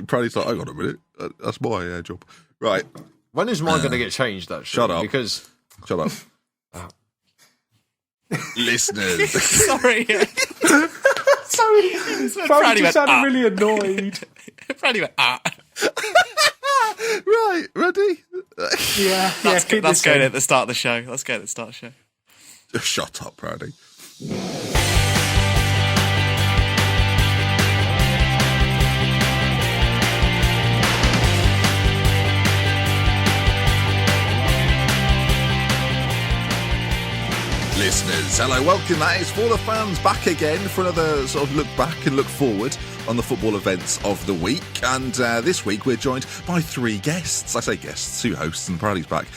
Proudy's like, hang on a minute, that's my job. Right. When is mine going to get changed, actually? Shut up. Shut up. Listeners. Sorry. Proudy just sounded really annoyed. Proudy went, Right, ready? Yeah. Let's go at the start of the show. Shut up, Proudy. Listeners, hello, welcome. That is For The Fans back again for another sort of look back and look forward on the football events of the week. And this week we're joined by three guests. I say guests, two hosts, and Proudy's back.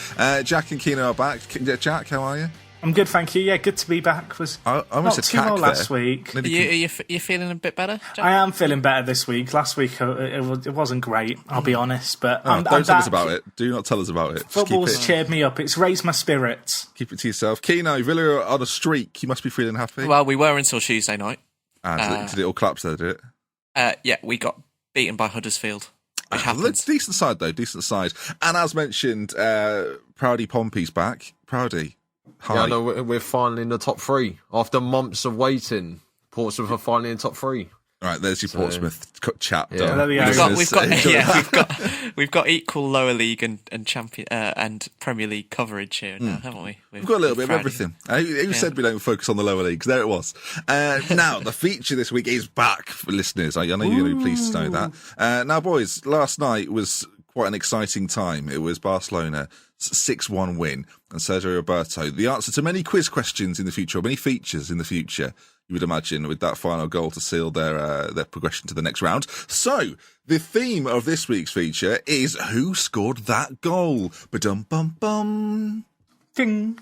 Jack and Keno are back. Jack, how are you? I'm good, thank you. Yeah, good to be back. I not too well last week. Are you feeling a bit better, Jack? I am feeling better this week. Last week it wasn't great, I'll be honest. But don't tell us about it. Do not tell us about it. Football's cheered me up. It's raised my spirits. Keep it to yourself. Keno, Villa are on a streak. You must be feeling happy. Well, we were until Tuesday night. Did it all collapse there, did it? Yeah, we got beaten by Huddersfield. Which happens. Decent side, though. Decent side. And as mentioned, Proudy Pompey's back. Proudy. Hi. Yeah, no, we're finally in the top three. After months of waiting, Portsmouth are finally in top three. Right, there's your Portsmouth chat done. We've got equal lower league and champion and Premier League coverage here now, haven't we? We've got a little bit of everything. Who said we don't focus on the lower leagues? There it was. Now, the feature this week is back for listeners. I know you're going to be pleased to know that. Now, boys, last night was quite an exciting time. It was Barcelona 6-1 win and Sergio Roberto. The answer to many quiz questions in the future, or many features in the future, you would imagine, with that final goal to seal their progression to the next round. So, the theme of this week's feature is who scored that goal? Ba-dum-bum-bum. Ding.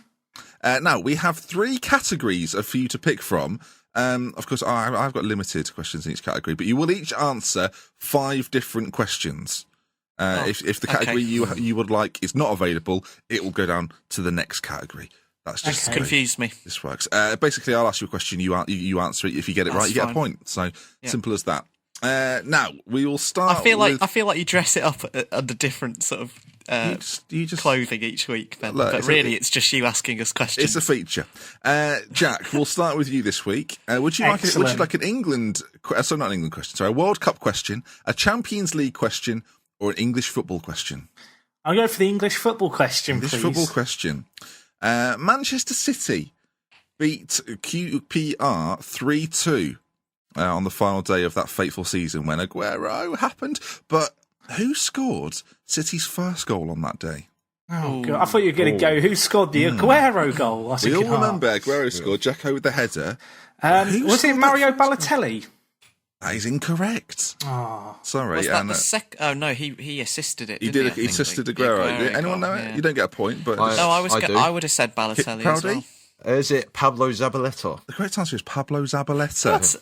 Now, we have three categories for you to pick from. Of course, I've got limited questions in each category, but you will each answer 5 different questions. If the category you would like is not available, it will go down to the next category. That's just confused me. This works. Basically, I'll ask you a question. You answer it. If you get it right, you get a point. So simple as that. Now we will start. I feel like you dress it up under different sort of you just clothing each week, Ben. But really, it's just you asking us questions. It's a feature. Jack, we'll start with you this week. Would you like an England? Sorry, not an England question. Sorry, a World Cup question, a Champions League question, or an English football question? I'll go for the English football question, please. Football question. Manchester City beat QPR 3-2 on the final day of that fateful season when Aguero happened. But who scored City's first goal on that day? Oh, God. I thought you were going to go, who scored the Aguero goal? We all remember Aguero scored. Jacko with the header. Was it Mario Balotelli? That is incorrect. Oh. Sorry. Was that the Oh, no, he assisted it. He assisted Aguero. Did anyone know it? You don't get a point. But I would have said Balotelli as well. Is it Pablo Zabaleta? The correct answer is Pablo Zabaleta.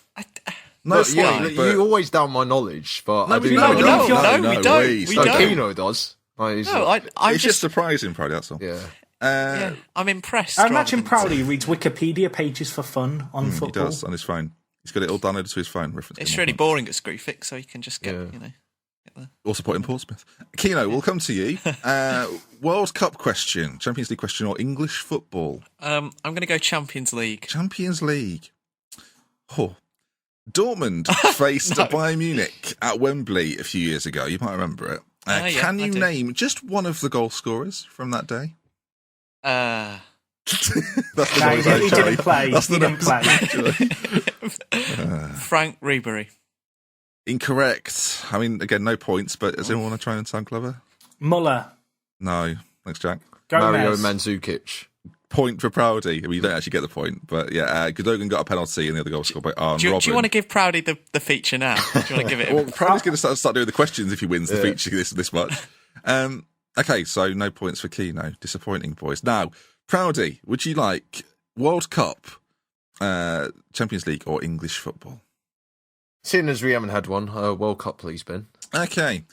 You always down my knowledge, but no, we don't. Keno does. It's just surprising, Proudy, that's all. Yeah. I'm impressed. I imagine Proudy reads Wikipedia pages for fun on football. He does, on his phone. He's got it all downloaded to his phone. It's really boring at Screwfix, so you can just get, get there. Also put in Portsmouth. Keno, we'll come to you. World Cup question, Champions League question, or English football? I'm going to go Champions League. Champions League. Oh. Dortmund faced Bayern Munich at Wembley a few years ago. You might remember it. Can you name just one of the goal scorers from that day? That's the noise he didn't play. That's the didn't play. Frank Ribery. Incorrect. I mean, again, no points, but does anyone want to try and sound clever? Muller. No. Thanks, Jack. Mario Mandzukic. Point for Proudy. I mean, you don't actually get the point, but yeah, Godogan got a penalty and the other goal scored by Arne Robben. Do you want to give Proudy the feature now? Do you want to give it? Well, Proudy's going to start doing the questions if he wins the feature this much. Okay, so no points for Keno. Disappointing, boys. Now, Proudy, would you like World Cup, Champions League, or English football? Seeing as we haven't had one, World Cup, please, Ben. Okay.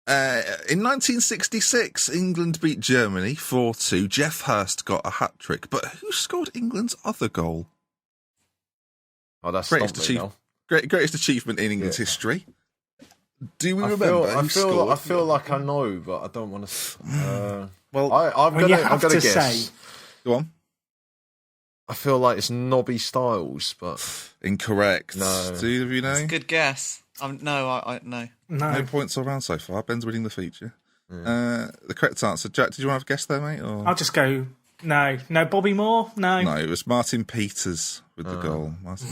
In 1966, England beat Germany 4-2. Jeff Hurst got a hat-trick, but who scored England's other goal? Oh, that's greatest achievement in England's history. Do we remember? I feel like I know, but I don't want to. Well, I'm gonna guess. Say, go on. I feel like it's Nobby Styles, but Incorrect. No. Do either of you know? It's a good guess. No. No points all round so far. Ben's winning the feature. The correct answer. Jack, did you want to have a guess there, mate? Or? I'll just go. No, Bobby Moore. No, it was Martin Peters with the goal. Martin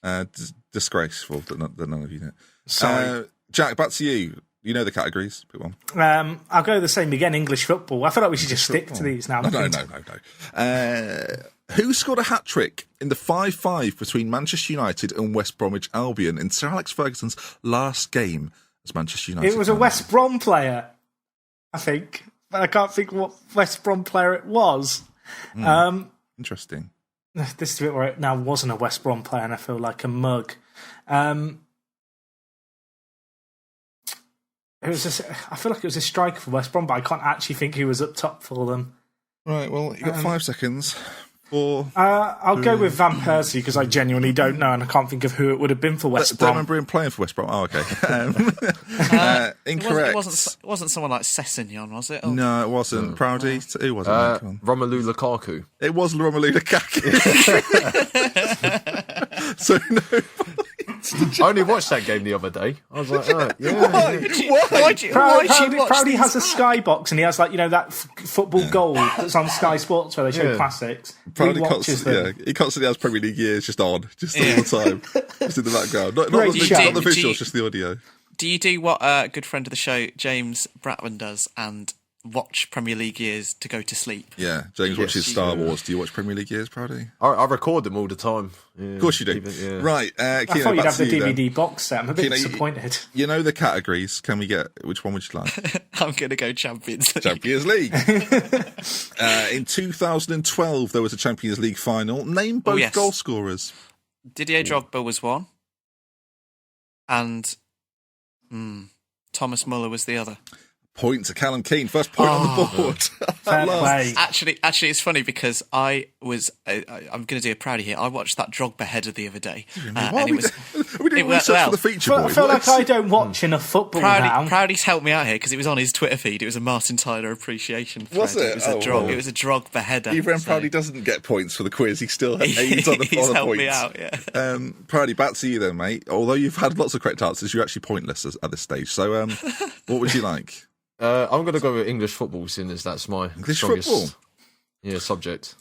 Peters. Disgraceful that none of you know. Sorry. Jack, back to you. You know the categories. Pick one. I'll go the same again. English football. I feel like we should just stick to these now. No. Who scored a hat-trick in the 5-5 between Manchester United and West Bromwich Albion in Sir Alex Ferguson's last game as Manchester United? It was a West Brom player, I think. But I can't think what West Brom player it was. Interesting. This is a bit where it now wasn't a West Brom player and I feel like a mug. I feel like it was a striker for West Brom, but I can't actually think who was up top for them. Right, well, you've got 5 seconds. 4. I'll go with Van Persie because I genuinely don't know and I can't think of who it would have been for West Brom. Don't remember him playing for West Brom. Oh, okay. Incorrect. It wasn't someone like Sessegnon, was it? No, it wasn't. Proudy. Who was it? Romelu Lukaku. It was Romelu Lukaku. So no. I only watched that game the other day. I was like, Proudy has a Skybox and he has that football goal that's on Sky Sports where they show classics. Proudy he constantly has Premier League years just on, just all the time, just in the background. Not the visuals, just the audio. Do you do what a good friend of the show, James Bratman, does and watch Premier League years to go to sleep? Yeah, James watches Star Wars. Do you watch Premier League years, Proudy? I record them all the time. Yeah, of course you do. Right, I thought you'd have the DVD box set. I'm a bit disappointed. You know the categories. Can we get which one would you like? I'm going to go Champions League. Champions League. In 2012, there was a Champions League final. Name both goal scorers. Didier Drogba was one, and Thomas Muller was the other. Point to Callum Kane. First point on the board. Fair play. Actually, it's funny because I'm going to do a Proudy here. I watched that Drogba header the other day. And it was... Are we doing research for the feature, boys? I feel like I don't watch enough football now. Proudy's helped me out here because it was on his Twitter feed. It was a Martin Tyler appreciation thread. Was it? It was a Drogba header. Even when Proudy doesn't get points for the quiz, he still aims on the He's helped points. me out, yeah. Proudy, back to you then, mate. Although you've had lots of correct answers, you're actually pointless at this stage. So what would you like? I'm going to go with English football, seeing as that's my strongest subject.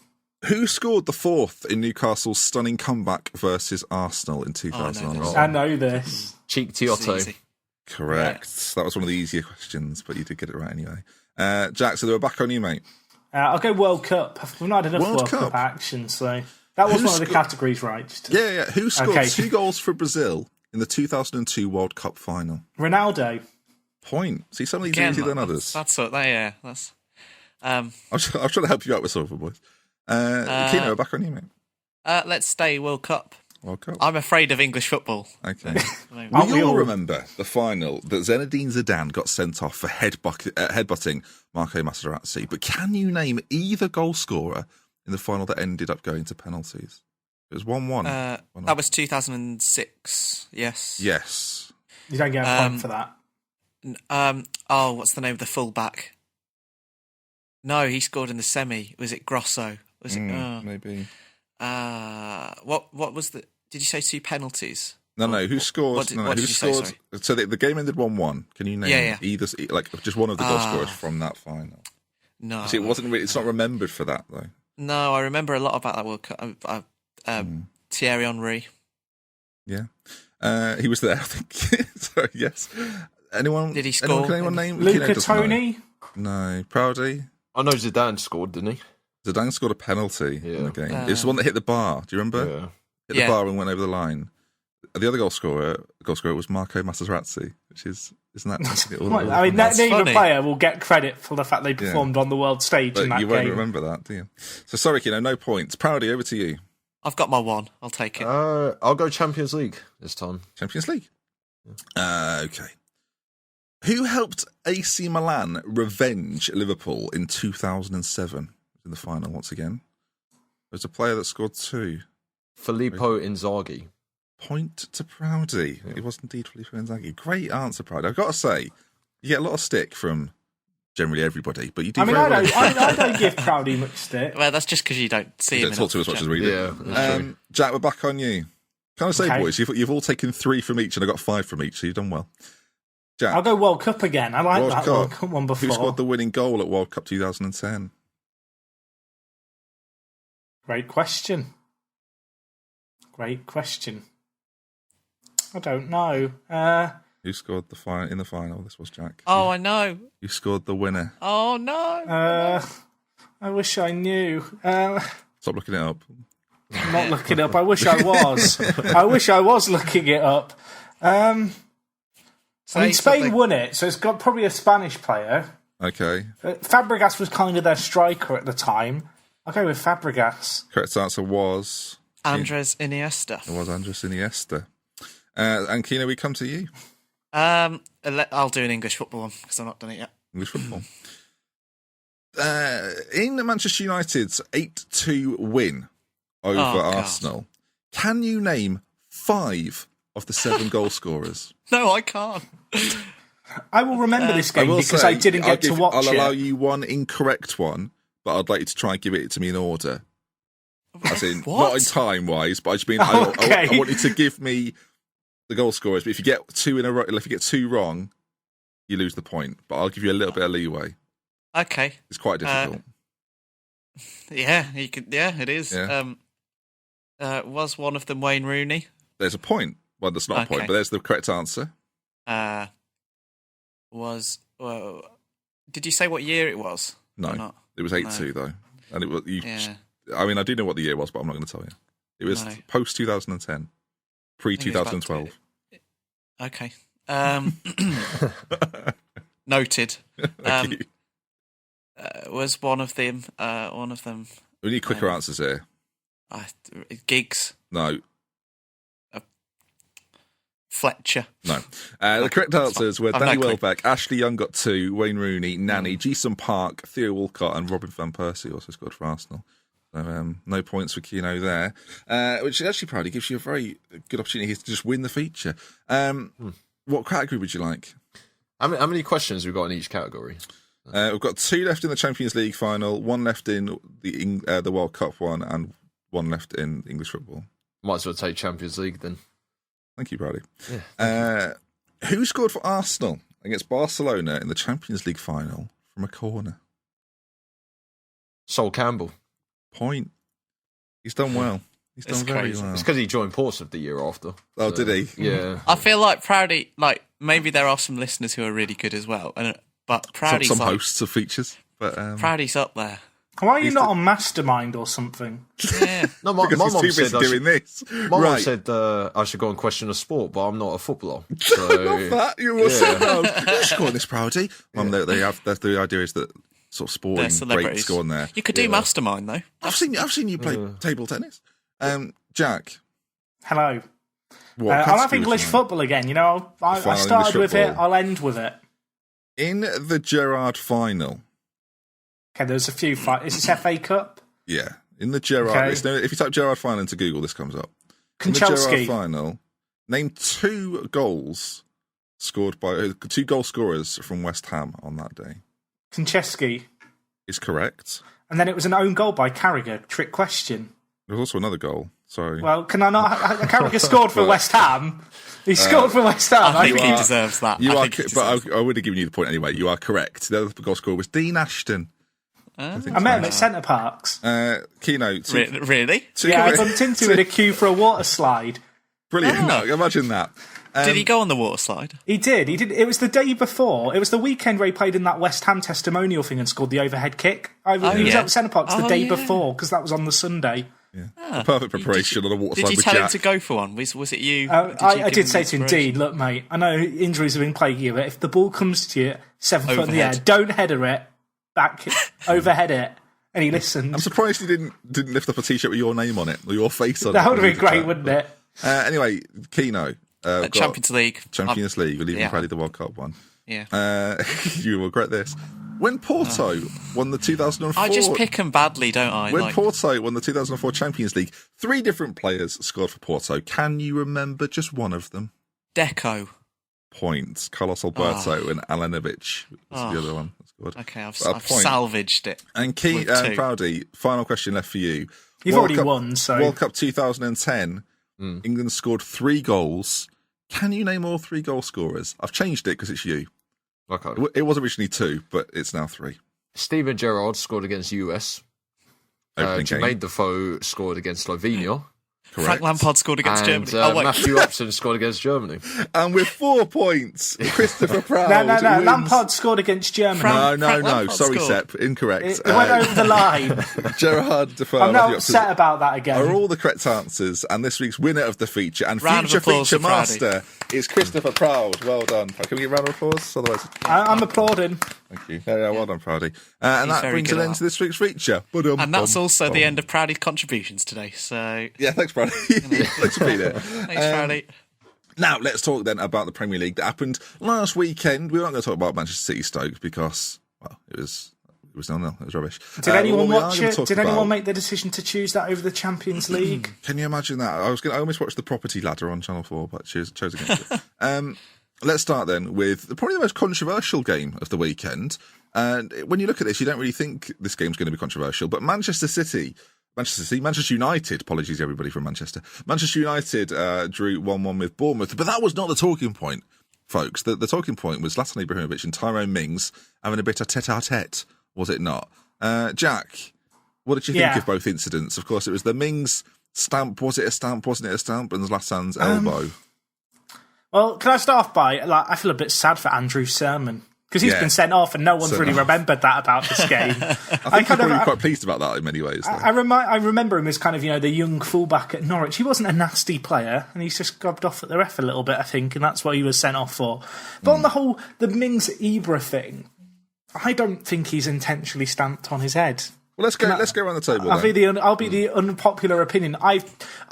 Who scored the 4th in Newcastle's stunning comeback versus Arsenal in 2011? I know this. Cheek Tioto. Correct. Yeah. That was one of the easier questions, but you did get it right anyway. Jack, so they were back on you, mate. I'll go World Cup. We've not had enough World Cup action, so that was one of the categories, right? Yeah. Who scored 2 goals for Brazil in the 2002 World Cup final? Ronaldo. Point. See, some of these are easier than others. That's That's. I'm trying to help you out with some of them, boys. Kino, back on you, mate. Let's stay World Cup. World Cup. I'm afraid of English football. Okay. We all remember the final that Zinedine Zidane got sent off for headbutting Marco Materazzi. But can you name either goal scorer in the final that ended up going to penalties? It was 1-1. That was 2006. Yes. Yes. You don't get a point for that. What's the name of the fullback? No, he scored in the semi. Was it Grosso? Was it? Maybe. What was the? Did you say 2 penalties? No. Who scored? What did you say, sorry? So the game ended 1-1. Can you name either, just one of the goal scorers from that final? No. See, it's not remembered for that though. No, I remember a lot about that World Cup. Thierry Henry. Yeah, he was there. I think. Sorry. Yes. Anyone? Did he score? Can anyone name Luca Toni? No. Proudy? I know Zidane scored, didn't he? Zidane scored a penalty in the game. It was the one that hit the bar. Do you remember? Yeah. Hit the bar and went over the line. The other goal scorer was Marco Materazzi, which isn't that? I mean, neither player will get credit for the fact they performed on the world stage in that game. You won't remember that, do you? So sorry, Kino, no points. Proudy, over to you. I've got my 1. I'll take it. I'll go Champions League this time. Champions League? Yeah. Okay. Who helped AC Milan revenge Liverpool in 2007 in the final once again? There's a player that scored 2. Filippo Inzaghi. Point to Proudy. It was indeed Filippo Inzaghi. Great answer, Proudy. I've got to say, you get a lot of stick from generally everybody, but you do. I mean, I don't give Proudy much stick. Well, that's just because you don't see him. Don't talk to us as much as we do. Yeah, Jack, we're back on you. Can I say, boys, you've all taken 3 from each, and I got 5 from each, so you've done well. Jack, I'll go World Cup again. I like that World Cup one before. Who scored the winning goal at World Cup 2010? Great question. I don't know. Who scored in the final? This was Jack. Oh, I know. You scored the winner. Oh, no. I wish I knew. Stop looking it up. I'm not looking it up. I wish I was. I wish I was looking it up. I mean, Spain won it, so it's got probably a Spanish player. Okay. Fabregas was kind of their striker at the time. I'll go with Fabregas. Correct answer was... Andres Iniesta. It was Andres Iniesta. And Kino, we come to you. I'll do an English football one because I've not done it yet. English football. In Manchester United's 8-2 win over Arsenal, can you name 5 of the 7 goal scorers? No, I can't. I will remember this game because I didn't get to watch it. I'll allow you one incorrect one, but I'd like you to try and give it to me in order. As in, not in time-wise, but I just mean I want you to give me the goal scorers. But if you get 2 in a row, if you get 2 wrong, you lose the point. But I'll give you a little bit of leeway. Okay, it's quite difficult. Yeah, you could. Yeah, it is. Yeah. Was one of them Wayne Rooney? There's a point. Well, that's not a point, but there's the correct answer. Did you say what year it was? No, it was 8-2 though, and it was. I mean, I do know what the year was, but I'm not going to tell you. It was post 2010, pre 2012. Okay. Noted. Was one of them? We need quicker answers here. Giggs. No. Fletcher. No. The correct answers were Danny Welbeck, Ashley Young got 2, Wayne Rooney, Nani, Jason Park, Theo Walcott, and Robin van Persie also scored for Arsenal. So, no points for Kino there, which actually probably gives you a very good opportunity to just win the feature. What category would you like? How many questions have we got in each category? We've got 2 left in the Champions League final, 1 left in the World Cup one, and 1 left in English football. Might as well take Champions League then. Thank you, Brady. Yeah, who scored for Arsenal against Barcelona in the Champions League final from a corner? Sol Campbell. Point. He's done well. He's done very well. It's because he joined Portsmouth the year after. Oh, did he? Yeah. I feel like Proudy, maybe there are some listeners who are really good as well, but Proudy's some hosts of features, but Proudy's up there. Why are you not on Mastermind or something? Yeah. No, my mum said doing this. My mum said I should go and question a sport, but I'm not a footballer. So, love that. You were so you should go on this, Proudy. Mum, they have the idea is that sort of sporting breaks go on there. You could do Mastermind though. I've seen you play table tennis. Jack. Hello. I'll have English football again. You know, I started with it. I'll end with it. In the Gerrard final. Okay, there's a few fights. Is this FA Cup? Yeah, in the Gerrard. If you type Gerrard final into Google, this comes up. In the Gerrard final, name 2 goals scored by 2 goal scorers from West Ham on that day. Konchesky is correct. And then it was an own goal by Carragher. Trick question. There was also another goal. Sorry. Well, can I not? Carragher scored for West Ham. He scored for West Ham. I think he deserves that. I would have given you the point anyway. You are correct. The other goal scorer was Dean Ashton. I met him at Centre Parks. Keynote. Really? Yeah, I bumped into him in a queue for a water slide. Brilliant. No, imagine that. Did he go on the water slide? He did. It was the day before. It was the weekend where he played in that West Ham testimonial thing and scored the overhead kick. He was at Centre Parks the day before because that was on the Sunday. Yeah. Perfect preparation on a water slide. Did you tell him to go for one? Was it you? I did say to him, Dean, look, mate, I know injuries have been plaguing you, but if the ball comes to you 7 foot in the air, don't header it. Back overhead it, and he listened. I'm surprised he didn't lift up a t-shirt with your name on it or your face on it. That would have been great, wouldn't it? Anyway, Kino, Champions League. We're leaving probably the World Cup one. Yeah. You will regret this. When Porto won the 2004... I just pick them badly, don't I? When Porto won the 2004 Champions League, 3 different players scored for Porto. Can you remember just one of them? Deco. Points. Carlos Alberto and Alenovic was the other one. Okay, I've salvaged it. And Proudy, final question left for you. You've already won, so... World Cup 2010, England scored 3 goals. Can you name all 3 goal scorers? I've changed it because it's you. Okay. It was originally 2, but it's now 3. Steven Gerrard scored against US. Jermaine Defoe scored against Slovenia. Correct. Frank Lampard scored against Germany. Matthew Upson scored against Germany. And with 4 points, Christopher Proud. No. Lampard scored against Germany. No. Sorry, Sepp. Incorrect. It went over the line. Gerard Defoe. I'm not upset about that again. Are all the correct answers. And this week's winner of the feature and future feature master is Christopher Proud. Well done. Can we get a round of applause? Otherwise, I'm applauding. Thank you. Well done, Proudy. And that brings an end to this week's feature. And that's also the end of Proudy's contributions today. So yeah, thanks, Proudy. Thanks for being there. Thanks, Proudy. Now, let's talk then about the Premier League that happened last weekend. We aren't going to talk about Manchester City Stoke because, well, it was 0-0. It was rubbish. Did anyone watch it? Did anyone make the decision to choose that over the Champions League? Can you imagine that? I almost watched the Property Ladder on Channel 4, but chose against it. Let's start then with probably the most controversial game of the weekend. And when you look at this, you don't really think this game's going to be controversial, but Manchester United, apologies everybody from Manchester. Manchester United drew 1-1 with Bournemouth, but that was not the talking point, folks. The talking point was Zlatan Ibrahimovic and Tyrone Mings having a bit of tete-a-tete, was it not? Jack, what did you think of both incidents? Of course, it was the Mings stamp. Was it a stamp? Wasn't it a stamp? And Zlatan's elbow. Well, can I start off by, I feel a bit sad for Andrew Sermon. Because he's been sent off and no one's really remembered that about this game. I think you're probably quite pleased about that in many ways. I remember him as kind of, the young fullback at Norwich. He wasn't a nasty player and he's just gobbed off at the ref a little bit, I think, and that's what he was sent off for. But on the whole, the Mings-Ibra thing, I don't think he's intentionally stamped on his head. Well, let's go around the table. I'll be the unpopular opinion. I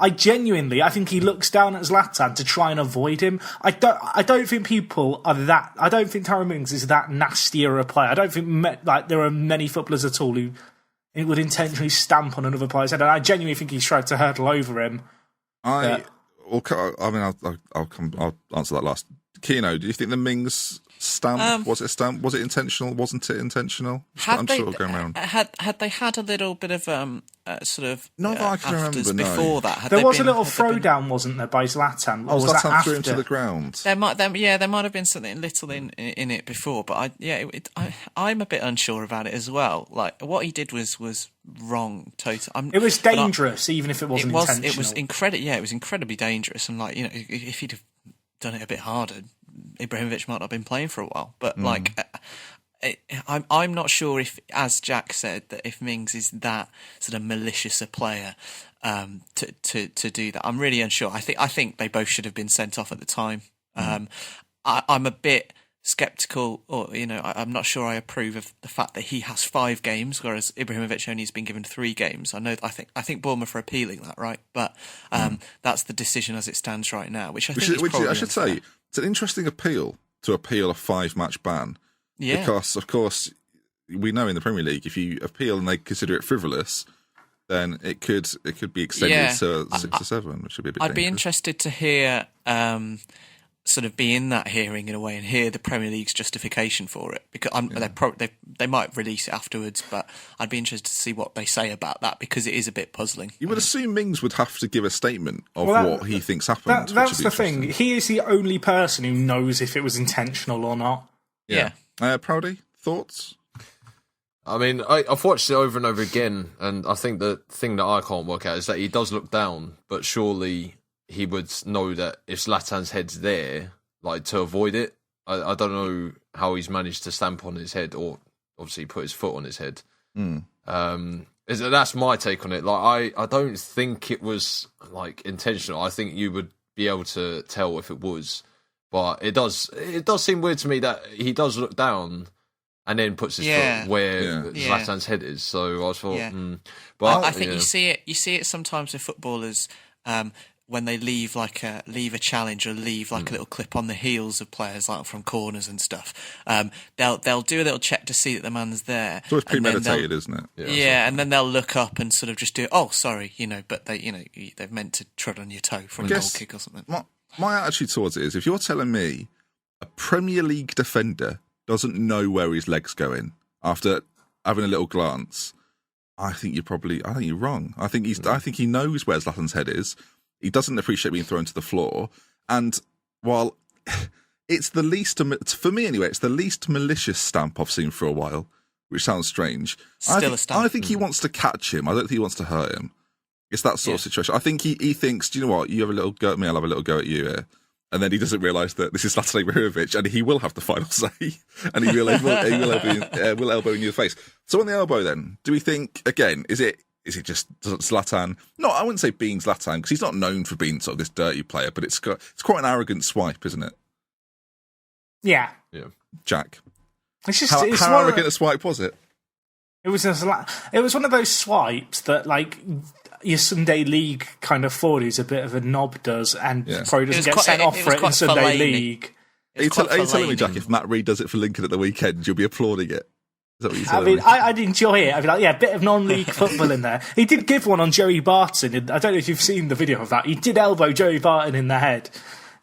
genuinely think he looks down at Zlatan to try and avoid him. I don't think people are that. I don't think Tyrone Mings is that nastier a player. I don't think there are many footballers at all who would intentionally stamp on another player's head. And I genuinely think he's tried to hurdle over him. I'll answer that last. Keno, do you think the Mings stamp, was it a stamp? Was it intentional? Wasn't it intentional? I'm sort of going around. Had they had a little bit of sort of not that I can remember before that? There was a little throwdown, wasn't there, by Zlatan? Was Zlatan threw him to the ground? There might have been something little in it before, but I'm a bit unsure about it as well. Like what he did was wrong. Totally. It was dangerous, even if it wasn't intentional. It was incredible. Yeah, it was incredibly dangerous, and if he'd have done it a bit harder, Ibrahimovic might not have been playing for a while. But I'm not sure if, as Jack said, that if Mings is that sort of malicious a player to do that. I'm really unsure. I think they both should have been sent off at the time. I'm a bit sceptical, or I'm not sure I approve of the fact that he has 5 games, whereas Ibrahimovic only has been given 3 games. I think Bournemouth are appealing that, right? But that's the decision as it stands right now, which I should say it's an interesting appeal to appeal a 5-match ban. Yeah. Because of course we know in the Premier League if you appeal and they consider it frivolous, then it could be extended to 6 or 7, which would be a bit dangerous. I'd be interested to hear sort of be in that hearing in a way and hear the Premier League's justification for it, because they might release it afterwards, but I'd be interested to see what they say about that, because it is a bit puzzling. You would assume Mings would have to give a statement of what he thinks happened. That's the thing. He is the only person who knows if it was intentional or not. Yeah. Proudy, thoughts? I mean, I've watched it over and over again, and I think the thing that I can't work out is that he does look down, but surely he would know that if Zlatan's head's there, to avoid it. I don't know how he's managed to stamp on his head, or obviously put his foot on his head. That's my take on it. I don't think it was intentional. I think you would be able to tell if it was, but it does seem weird to me that he does look down and then puts his foot where Zlatan's head is. So I thought, but I think you see it sometimes with footballers. when they leave a challenge or leave like a little clip on the heels of players, like from corners and stuff. They'll do a little check to see that the man's there. It's always premeditated, isn't it? Yeah, and then they'll look up and sort of just do, oh, sorry, but they've meant to tread on your toe from a goal kick or something. My attitude towards it is, if you're telling me a Premier League defender doesn't know where his leg's going after having a little glance, I think you're wrong. I think he knows where Zlatan's head is. He doesn't appreciate being thrown to the floor. And while it's the least, for me anyway, it's the least malicious stamp I've seen for a while, which sounds strange. Still a stamp. I think he wants to catch him. I don't think he wants to hurt him. It's that sort of situation. I think he thinks, do you know what? You have a little go at me, I'll have a little go at you here. And then he doesn't realise that this is Zlatan Ibrahimovic, and he will have the final say, and he will elbow in your face. So on the elbow, then, do we think again? Is it just Zlatan? No, I wouldn't say being Zlatan, because he's not known for being sort of this dirty player, but it's quite an arrogant swipe, isn't it? Yeah. Jack, It's just how arrogant a swipe was it? It was one of those swipes that like your Sunday League kind of forward who's a bit of a knob does, and probably doesn't get sent off for it in Sunday League. Are you telling me, Jack, if Matt Reed does it for Lincoln at the weekend, you'll be applauding it? Is that what you're saying? I'd enjoy it. I'd be like, a bit of non-league football in there. He did give one on Joey Barton. I don't know if you've seen the video of that. He did elbow Joey Barton in the head.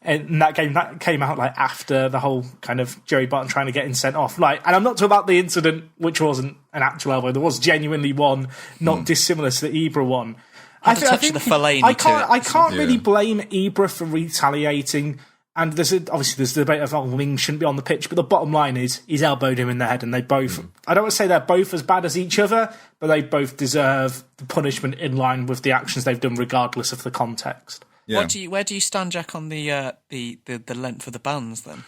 And that came out like after the whole kind of Joey Barton trying to get him sent off. And I'm not talking about the incident, which wasn't an actual elbow. There was genuinely one not dissimilar to the Ibra one. I think the Fellaini I can't really blame Ibra for retaliating. And there's the debate of Wings shouldn't be on the pitch, but the bottom line is he's elbowed him in the head, and they both. I don't want to say they're both as bad as each other, but they both deserve the punishment in line with the actions they've done, regardless of the context. Yeah. Where do you stand, Jack, on the length of the bans then?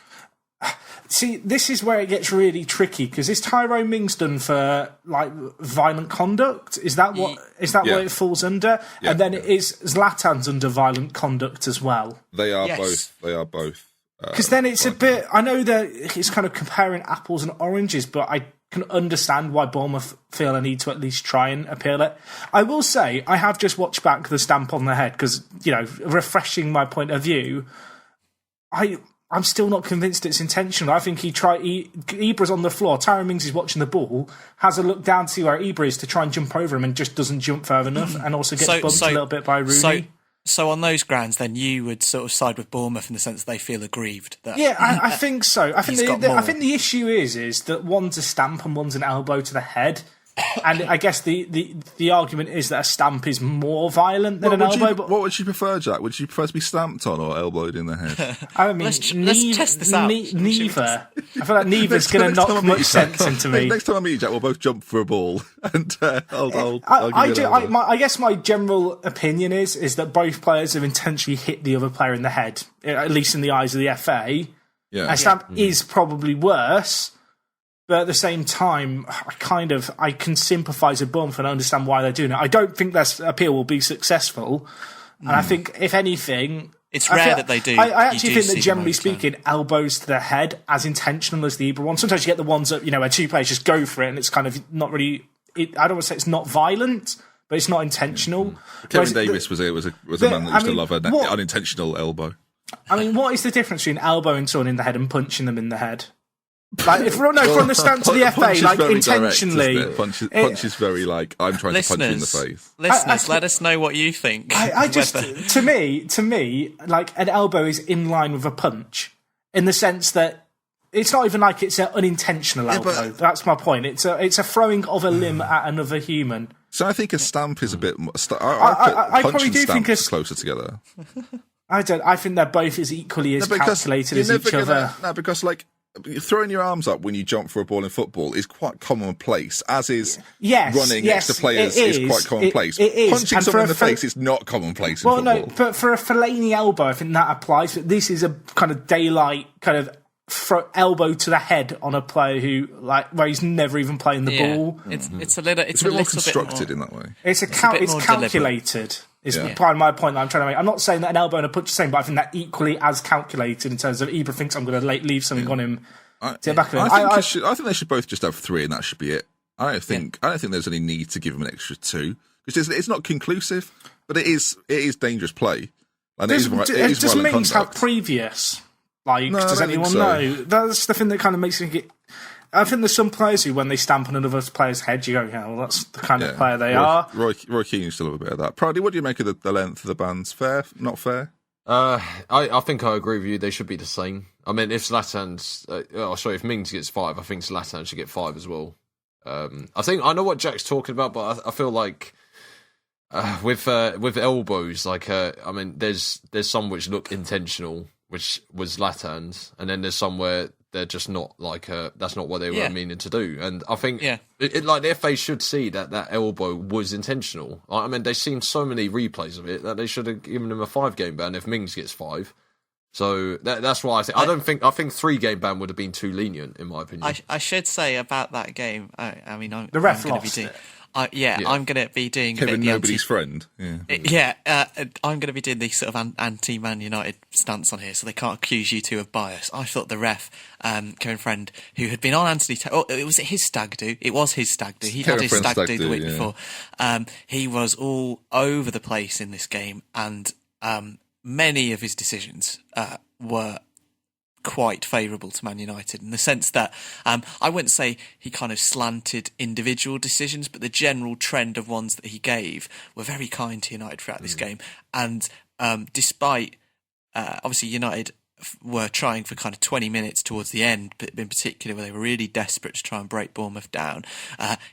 See, this is where it gets really tricky, because is Tyrone Mings done for like violent conduct? Is that what it falls under? Yeah. And then is Zlatan's under violent conduct as well? They are both. They are both. Because then it's a bit. I know that it's kind of comparing apples and oranges, but I can understand why Bournemouth feel a need to at least try and appeal it. I will say I have just watched back the stamp on the head because, refreshing my point of view. I'm still not convinced it's intentional. I think Ibra's on the floor. Tyrone Mings is watching the ball, has a look down to see where Ibra is to try and jump over him, and just doesn't jump far enough, and also gets bumped a little bit by Rooney. So on those grounds, then you would sort of side with Bournemouth in the sense that they feel aggrieved. I think so. I think the issue is that one's a stamp and one's an elbow to the head. And I guess the argument is that a stamp is more violent than an elbow. What would you prefer, Jack? Would you prefer to be stamped on or elbowed in the head? I mean, let's test this out. Neither. I feel like neither's going to knock much sense into me. Next time I meet you, Jack, we'll both jump for a ball, and I guess my general opinion is that both players have intentionally hit the other player in the head, at least in the eyes of the FA. Yeah. A stamp is probably worse. But at the same time, I can sympathise with Bournemouth and understand why they're doing it. I don't think their appeal will be successful. And I think, if anything... It's rare that they do. I actually think that, generally speaking, elbows to the head, as intentional as the Ibra one. Sometimes you get the ones that, where two players just go for it and it's kind of not really... I don't want to say it's not violent, but it's not intentional. Kevin Davis was a man that used to love an unintentional elbow. I mean, what is the difference between elbowing someone in the head and punching them in the head? Like, from the stance of the FA, like intentionally. Direct, punch is very like, I'm trying to punch you in the face. Listeners, let us know what you think. To me, like an elbow is in line with a punch in the sense that it's not even like it's an unintentional elbow. That's my point. It's a throwing of a limb at another human. So I think a stamp is a bit more. I probably do think it's closer together. I think they're both as equally as calculated as each other. No, because like. Throwing your arms up when you jump for a ball in football is quite commonplace, as is running next to players is quite commonplace. Punching someone in the face is not commonplace in football. No, but for a Fellaini elbow, I think that applies. But this is a kind of daylight kind of elbow to the head on a player where he's never even playing the ball. It's a little bit more constructed in that way. It's calculated. Is part of my point that I'm trying to make. I'm not saying that an elbow and a punch are the same, but I think that equally as calculated in terms of Ibra thinks I'm going to leave something on him. I think they should both just have 3, and that should be it. I don't think there's any need to give him an extra 2 because it's not conclusive, but it is dangerous play. And Does violent Mings have conduct. previous? Like, No, I does don't anyone think so. know? That's the thing that kind of makes me get. I think there's some players who, when they stamp on another player's head, you go, yeah, well, that's the kind of player they are. Roy Keane still have a bit of that. Proddy, what do you make of the length of the bans? Fair? Not fair? I think I agree with you. They should be the same. I mean, if if Mings gets 5, I think Zlatan should get 5 as well. I know what Jack's talking about, but I feel like with elbows, like I mean, there's some which look intentional, which was Zlatan's, and then there's some where they're just not like that's not what they were meaning to do. And I think like the FA should see that elbow was intentional. I mean, they've seen so many replays of it that they should have given him a 5-game ban if Mings gets 5. So that's why I think. I think 3-game ban would have been too lenient, in my opinion. I should say about that game. I mean, the ref I'm lost doing, it. I'm going to be doing Kevin, a bit the nobody's friend. I'm going to be doing the sort of anti-Man United stance on here, so they can't accuse you two of bias. I thought the ref, Kevin Friend, who had been on Anthony, was it his stag do? It was his stag do. He'd had his stag do the week before. He was all over the place in this game, and many of his decisions were quite favourable to Man United in the sense that I wouldn't say he kind of slanted individual decisions, but the general trend of ones that he gave were very kind to United throughout this game. And despite obviously United were trying for kind of 20 minutes towards the end, but in particular where they were really desperate to try and break Bournemouth down,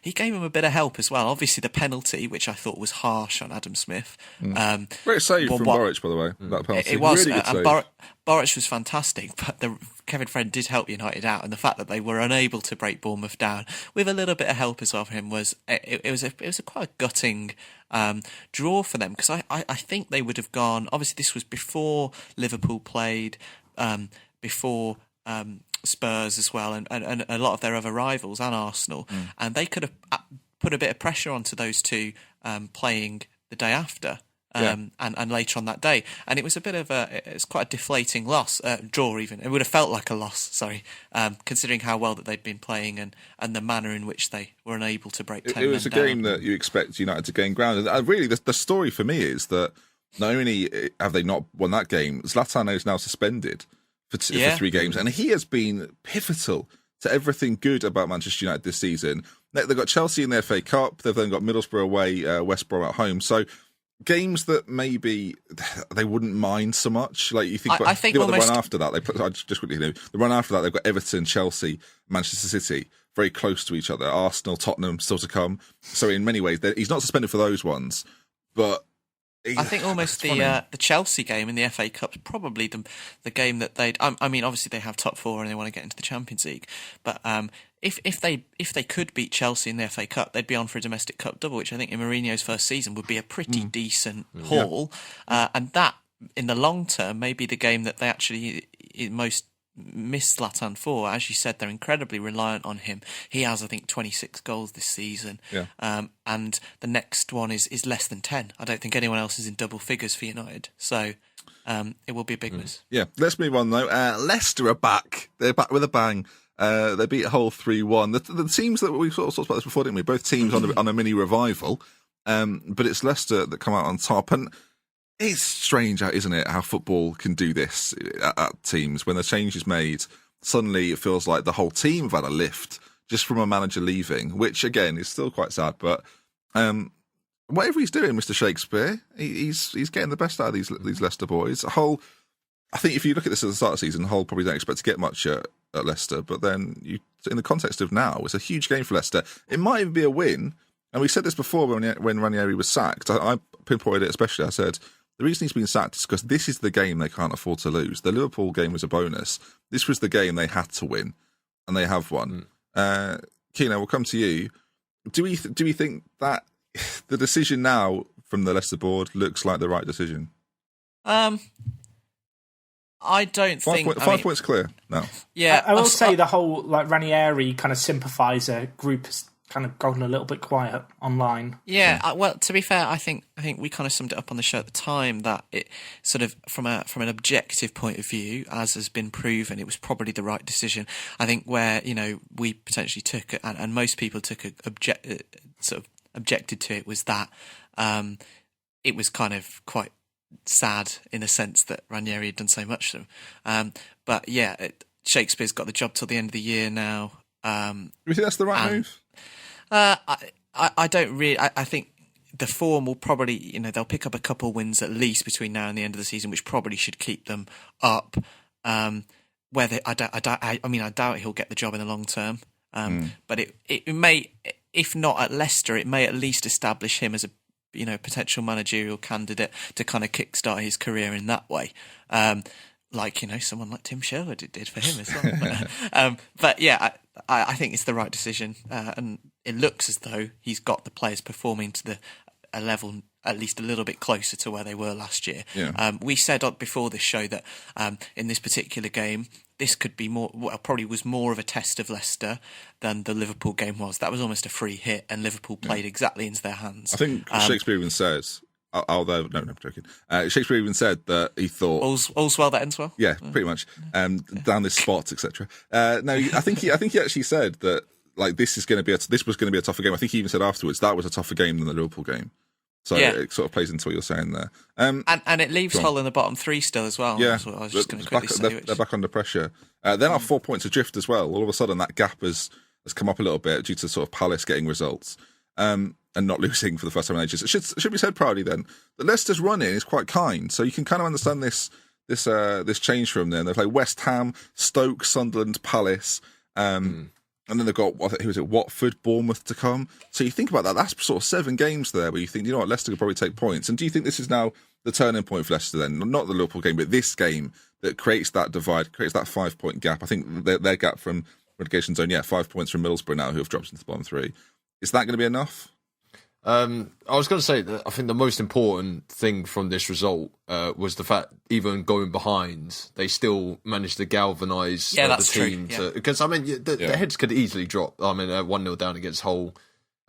he gave him a bit of help as well. Obviously the penalty, which I thought was harsh on Adam Smith. Great save from Boric, by the way. That penalty. It was, really good and save. Boric was fantastic, but Kevin Friend did help United out, and the fact that they were unable to break Bournemouth down with a little bit of help as well for him was a quite a gutting draw for them, because I think they would have gone. Obviously, this was before Liverpool played, before Spurs as well, and a lot of their other rivals and Arsenal, and they could have put a bit of pressure onto those two playing the day after. And later on that day, and it was a bit of it's quite a deflating loss, draw even. It would have felt like a loss, sorry, considering how well that they'd been playing and the manner in which they were unable to break 10 It was a men game down. that you expect United to gain ground. And really, the story for me is that not only have they not won that game, Zlatan is now suspended for 3 games, and he has been pivotal to everything good about Manchester United this season. They've got Chelsea in the FA Cup, they've then got Middlesbrough away, West Brom at home, so games that maybe they wouldn't mind so much. Like you think, I think the almost run after that, the run after that, they've got Everton, Chelsea, Manchester City, very close to each other. Arsenal, Tottenham still to come. So in many ways, he's not suspended for those ones, but I think almost the Chelsea game in the FA Cup's probably the game that they'd. I mean, obviously they have top 4 and they want to get into the Champions League, but if they could beat Chelsea in the FA Cup, they'd be on for a domestic cup double, which I think in Mourinho's first season would be a pretty decent haul, and that in the long term may be the game that they actually most miss Zlatan for. As you said, they're incredibly reliant on him. He has, I think, 26 goals this season, and the next one is less than 10. I don't think anyone else is in double figures for United, so it will be a big miss. Yeah, let's move on though. Leicester are back. They're back with a bang. They beat Hull 3-1. The teams that we sort of talked about this before, didn't we? Both teams on a mini revival, but it's Leicester that come out on top. And it's strange, isn't it, how football can do this at teams. When the change is made, suddenly it feels like the whole team have had a lift just from a manager leaving, which again is still quite sad. But whatever he's doing, Mr. Shakespeare, he's getting the best out of these Leicester boys. Hull, I think if you look at this at the start of the season, Hull probably don't expect to get much at Leicester, but then in the context of now, it's a huge game for Leicester. It might even be a win, and we said this before when Ranieri was sacked. I pinpointed it especially. I said the reason he's been sacked is because this is the game they can't afford to lose. The Liverpool game was a bonus. This was the game they had to win, and they have won. Keno, we'll come to you. Do we think that the decision now from the Leicester board looks like the right decision? I don't think... 5 points clear now. Yeah, I will say the whole Ranieri kind of sympathiser group has kind of gone a little bit quiet online. Yeah, well, to be fair, I think we kind of summed it up on the show at the time that it sort of from an objective point of view, as has been proven, it was probably the right decision. I think where we potentially took and most people took objected to it was that it was kind of quite sad in a sense that Ranieri had done so much to them. But yeah, Shakespeare's got the job till the end of the year now. Do you think that's the right move? I don't really. I think the form will probably, they'll pick up a couple wins at least between now and the end of the season, which probably should keep them up. Whether I doubt he'll get the job in the long term. But it may, if not at Leicester, it may at least establish him as a potential managerial candidate to kind of kickstart his career in that way. Someone like Tim Sherwood did for him as well. But yeah, I think it's the right decision, and it looks as though he's got the players performing to a level at least a little bit closer to where they were last year. Yeah. We said before this show that in this particular game, this could be probably was more of a test of Leicester than the Liverpool game was. That was almost a free hit, and Liverpool played exactly into their hands. I think Shakespeare even says, although no, I'm joking. Shakespeare even said that he thought all's well that ends well. Yeah, pretty much. Down this spot, etc. No, I think he actually said that this was going to be a tougher game. I think he even said afterwards that was a tougher game than the Liverpool game. So it sort of plays into what you're saying there. And it leaves Hull in the bottom three still as well. Yeah, that's what I was just going to quickly say. They're back under pressure. Then are 4 points adrift as well. All of a sudden, that gap has come up a little bit due to sort of Palace getting results and not losing for the first time in ages. It should be said proudly then that Leicester's run-in is quite kind. So you can kind of understand this change from them. They play West Ham, Stoke, Sunderland, Palace. And then they've got, Watford, Bournemouth to come. So you think about that, that's sort of 7 games there where you think, Leicester could probably take points. And do you think this is now the turning point for Leicester then? Not the Liverpool game, but this game that creates that divide, creates that 5-point gap. I think their gap from relegation zone, 5 points from Middlesbrough now, who have dropped into the bottom 3. Is that going to be enough? I was going to say that I think the most important thing from this result was the fact, even going behind, they still managed to galvanise the team. Because, the heads could easily drop. 1-0 down against Hull,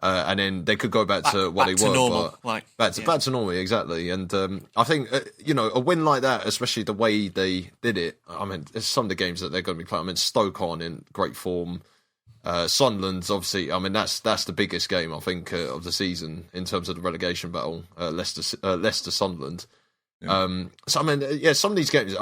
and then they could go back to what they were. Normal, back to normal, exactly. And I think, a win like that, especially the way they did it, it's some of the games that they're going to be playing. Stoke on in great form. Sunderland's obviously, that's the biggest game I think of the season in terms of the relegation battle. Leicester Sunderland. Yeah. Some of these games.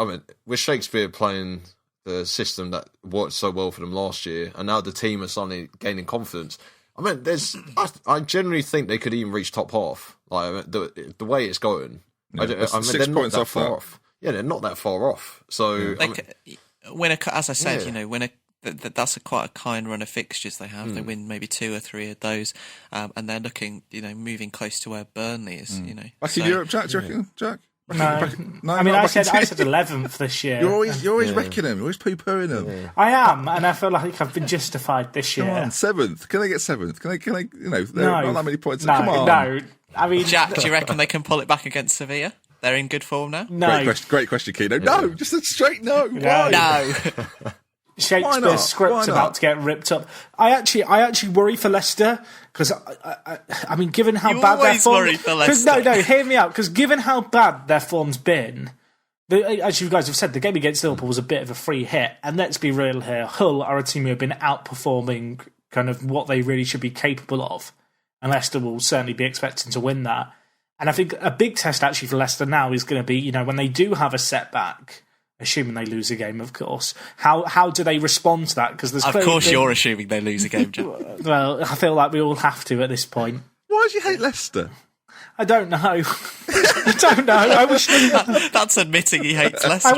With Shakespeare playing the system that worked so well for them last year, and now the team are suddenly gaining confidence. I generally think they could even reach top half. The way it's going. Yeah, they're not that far off. Yeah, they're not that far off. So as I said, that's quite a kind run of fixtures they have. They win maybe 2 or 3 of those, and they're looking, moving close to where Burnley is. Back in Europe, Jack? Do you reckon, Jack? No, I said 11th this year. You're always wrecking them. You're always poo-pooing them. Yeah. I am, and I feel like I've been justified this year. Come on, 7th. Can they get 7th? Can they? There are not that many points. No, Come on. No. Jack, do you reckon they can pull it back against Sevilla? They're in good form now. No. Great question, Keno. No, just a straight no. Why? No. Shakespeare's script's about to get ripped up. I actually worry for Leicester because given how bad their form. Worry for Leicester. No, hear me out. Because given how bad their form's been, as you guys have said, the game against Liverpool was a bit of a free hit. And let's be real here, Hull are a team who have been outperforming kind of what they really should be capable of, and Leicester will certainly be expecting to win that. And I think a big test actually for Leicester now is going to be, when they do have a setback. Assuming they lose a game, of course. How do they respond to that? Because of course you're assuming they lose a game, Jack. Well, I feel like we all have to at this point. Why do you hate Leicester? I don't know. I don't know. I wish that's admitting he hates Leicester.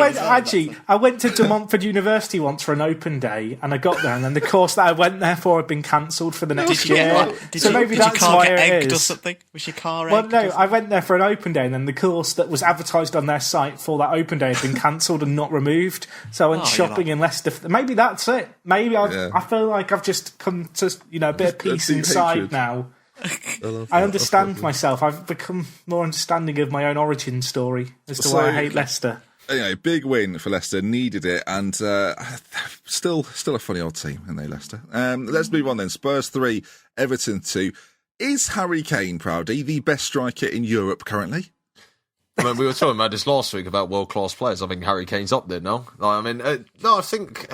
I went to De Montfort University once for an open day, and I got there, and then the course that I went there for had been cancelled for the next year. Did your car get egged or something? Was your car egged? Well, no, I went there for an open day, and then the course that was advertised on their site for that open day had been cancelled and not removed. So I went shopping in Leicester. Maybe that's it. Maybe I feel like I've just come to a bit of peace inside hatred. Now. I understand myself. I've become more understanding of my own origin story as to why I hate Leicester. Anyway, big win for Leicester, needed it, and still a funny old team, aren't they, Leicester? Let's move on then. Spurs 3, Everton 2. Is Harry Kane, Proudy, the best striker in Europe currently? We were talking about this last week about world-class players. I think Harry Kane's up there now. I think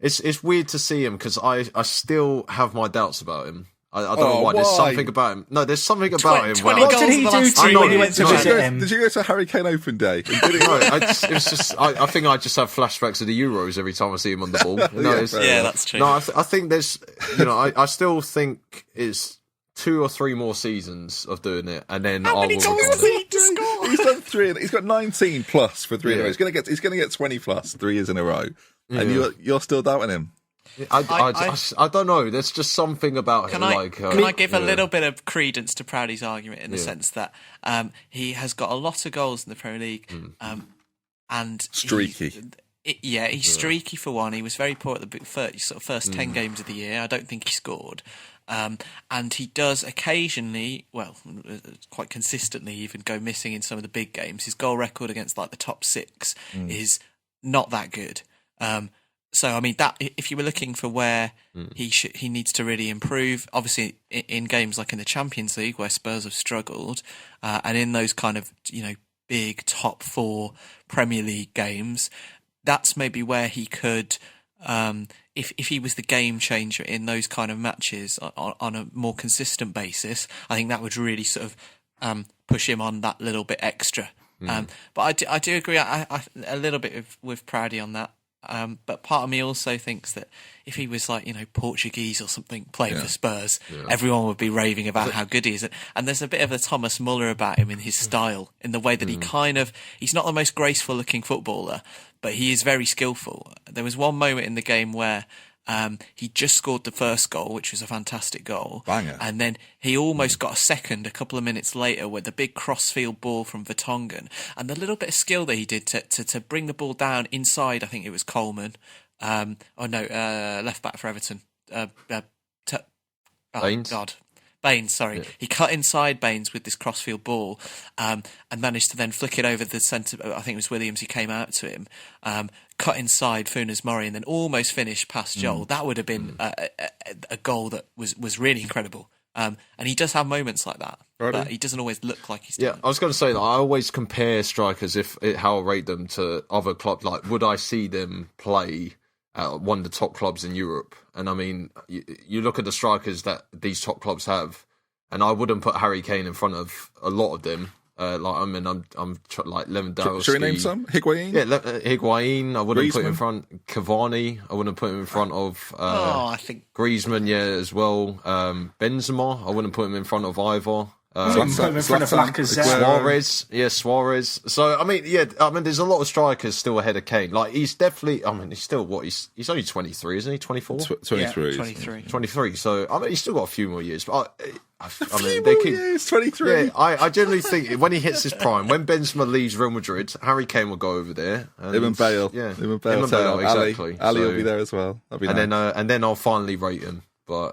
it's weird to see him because I still have my doubts about him. I don't know why. There's something about him. No, there's something about him. 20 What goals did he in the do last to you three when you years. went to visit him? Did you go to Hurricane Open Day? I think I just have flashbacks of the Euros every time I see him on the ball. That's true. No, I think there's, I still think it's 2 or 3 more seasons of doing it, and then How many goals does he need to score? He's done 3. He's got 19 plus for 3 in a row. He's going to get 20 plus 3 years in a row, and you're still doubting him. I don't know. There's just something about him. Can I give a little bit of credence to Proudy's argument in the sense that he has got a lot of goals in the Premier League, and streaky. He's streaky for one. He was very poor at the first 10 games of the year. I don't think he scored. And he does occasionally, quite consistently, even go missing in some of the big games. His goal record against like the top 6 is not that good. So I mean, that if you were looking for where he needs to really improve, obviously in games like in the Champions League where Spurs have struggled, and in those kind of big top 4 Premier League games, that's maybe where he could. If he was the game changer in those kind of matches on a more consistent basis, I think that would really sort of push him on that little bit extra. But I do agree I a little bit with Proudy on that. But part of me also thinks that if he was like, Portuguese or something playing for Spurs, everyone would be raving about how good he is. And there's a bit of a Thomas Muller about him in his style, in the way that he's not the most graceful looking footballer, but he is very skillful. There was one moment in the game where he just scored the first goal, which was a fantastic goal. Banger. And then he almost got a second a couple of minutes later with a big crossfield ball from Vertonghen. And the little bit of skill that he did to bring the ball down inside, I think it was Coleman. Left back for Everton. Baines? God. Baines, sorry. Yeah. He cut inside Baines with this crossfield ball and managed to then flick it over the centre. I think it was Williams who came out to him. Cut inside Funes Mori and then almost finished past Joel. That would have been a goal that was really incredible. And he does have moments like that. Right. But he doesn't always look like he's doing. I was going to say that I always compare strikers how I rate them to other clubs. Like, would I see them play at one of the top clubs in Europe? And I mean, you look at the strikers that these top clubs have, and I wouldn't put Harry Kane in front of a lot of them. I'm like Lewandowski. Should we name some? Higuain? Yeah, Higuain. I wouldn't put him in front. Cavani. I wouldn't put him in front of. I think Griezmann. Yeah, as well. Benzema. I wouldn't put him in front of either. Suarez. Suarez. So I mean, there's a lot of strikers still ahead of Kane. Like, he's definitely. I mean, he's still he's only 23, isn't he? 24. 23. 23. So I mean, he's still got a few more years. But years. 23. Yeah, I generally think when he hits his prime, when Benzema leaves Real Madrid, Harry Kane will go over there. Him and Bale. Yeah, him and Bale. Exactly. Ali will be there as well. And then I'll finally rate him. But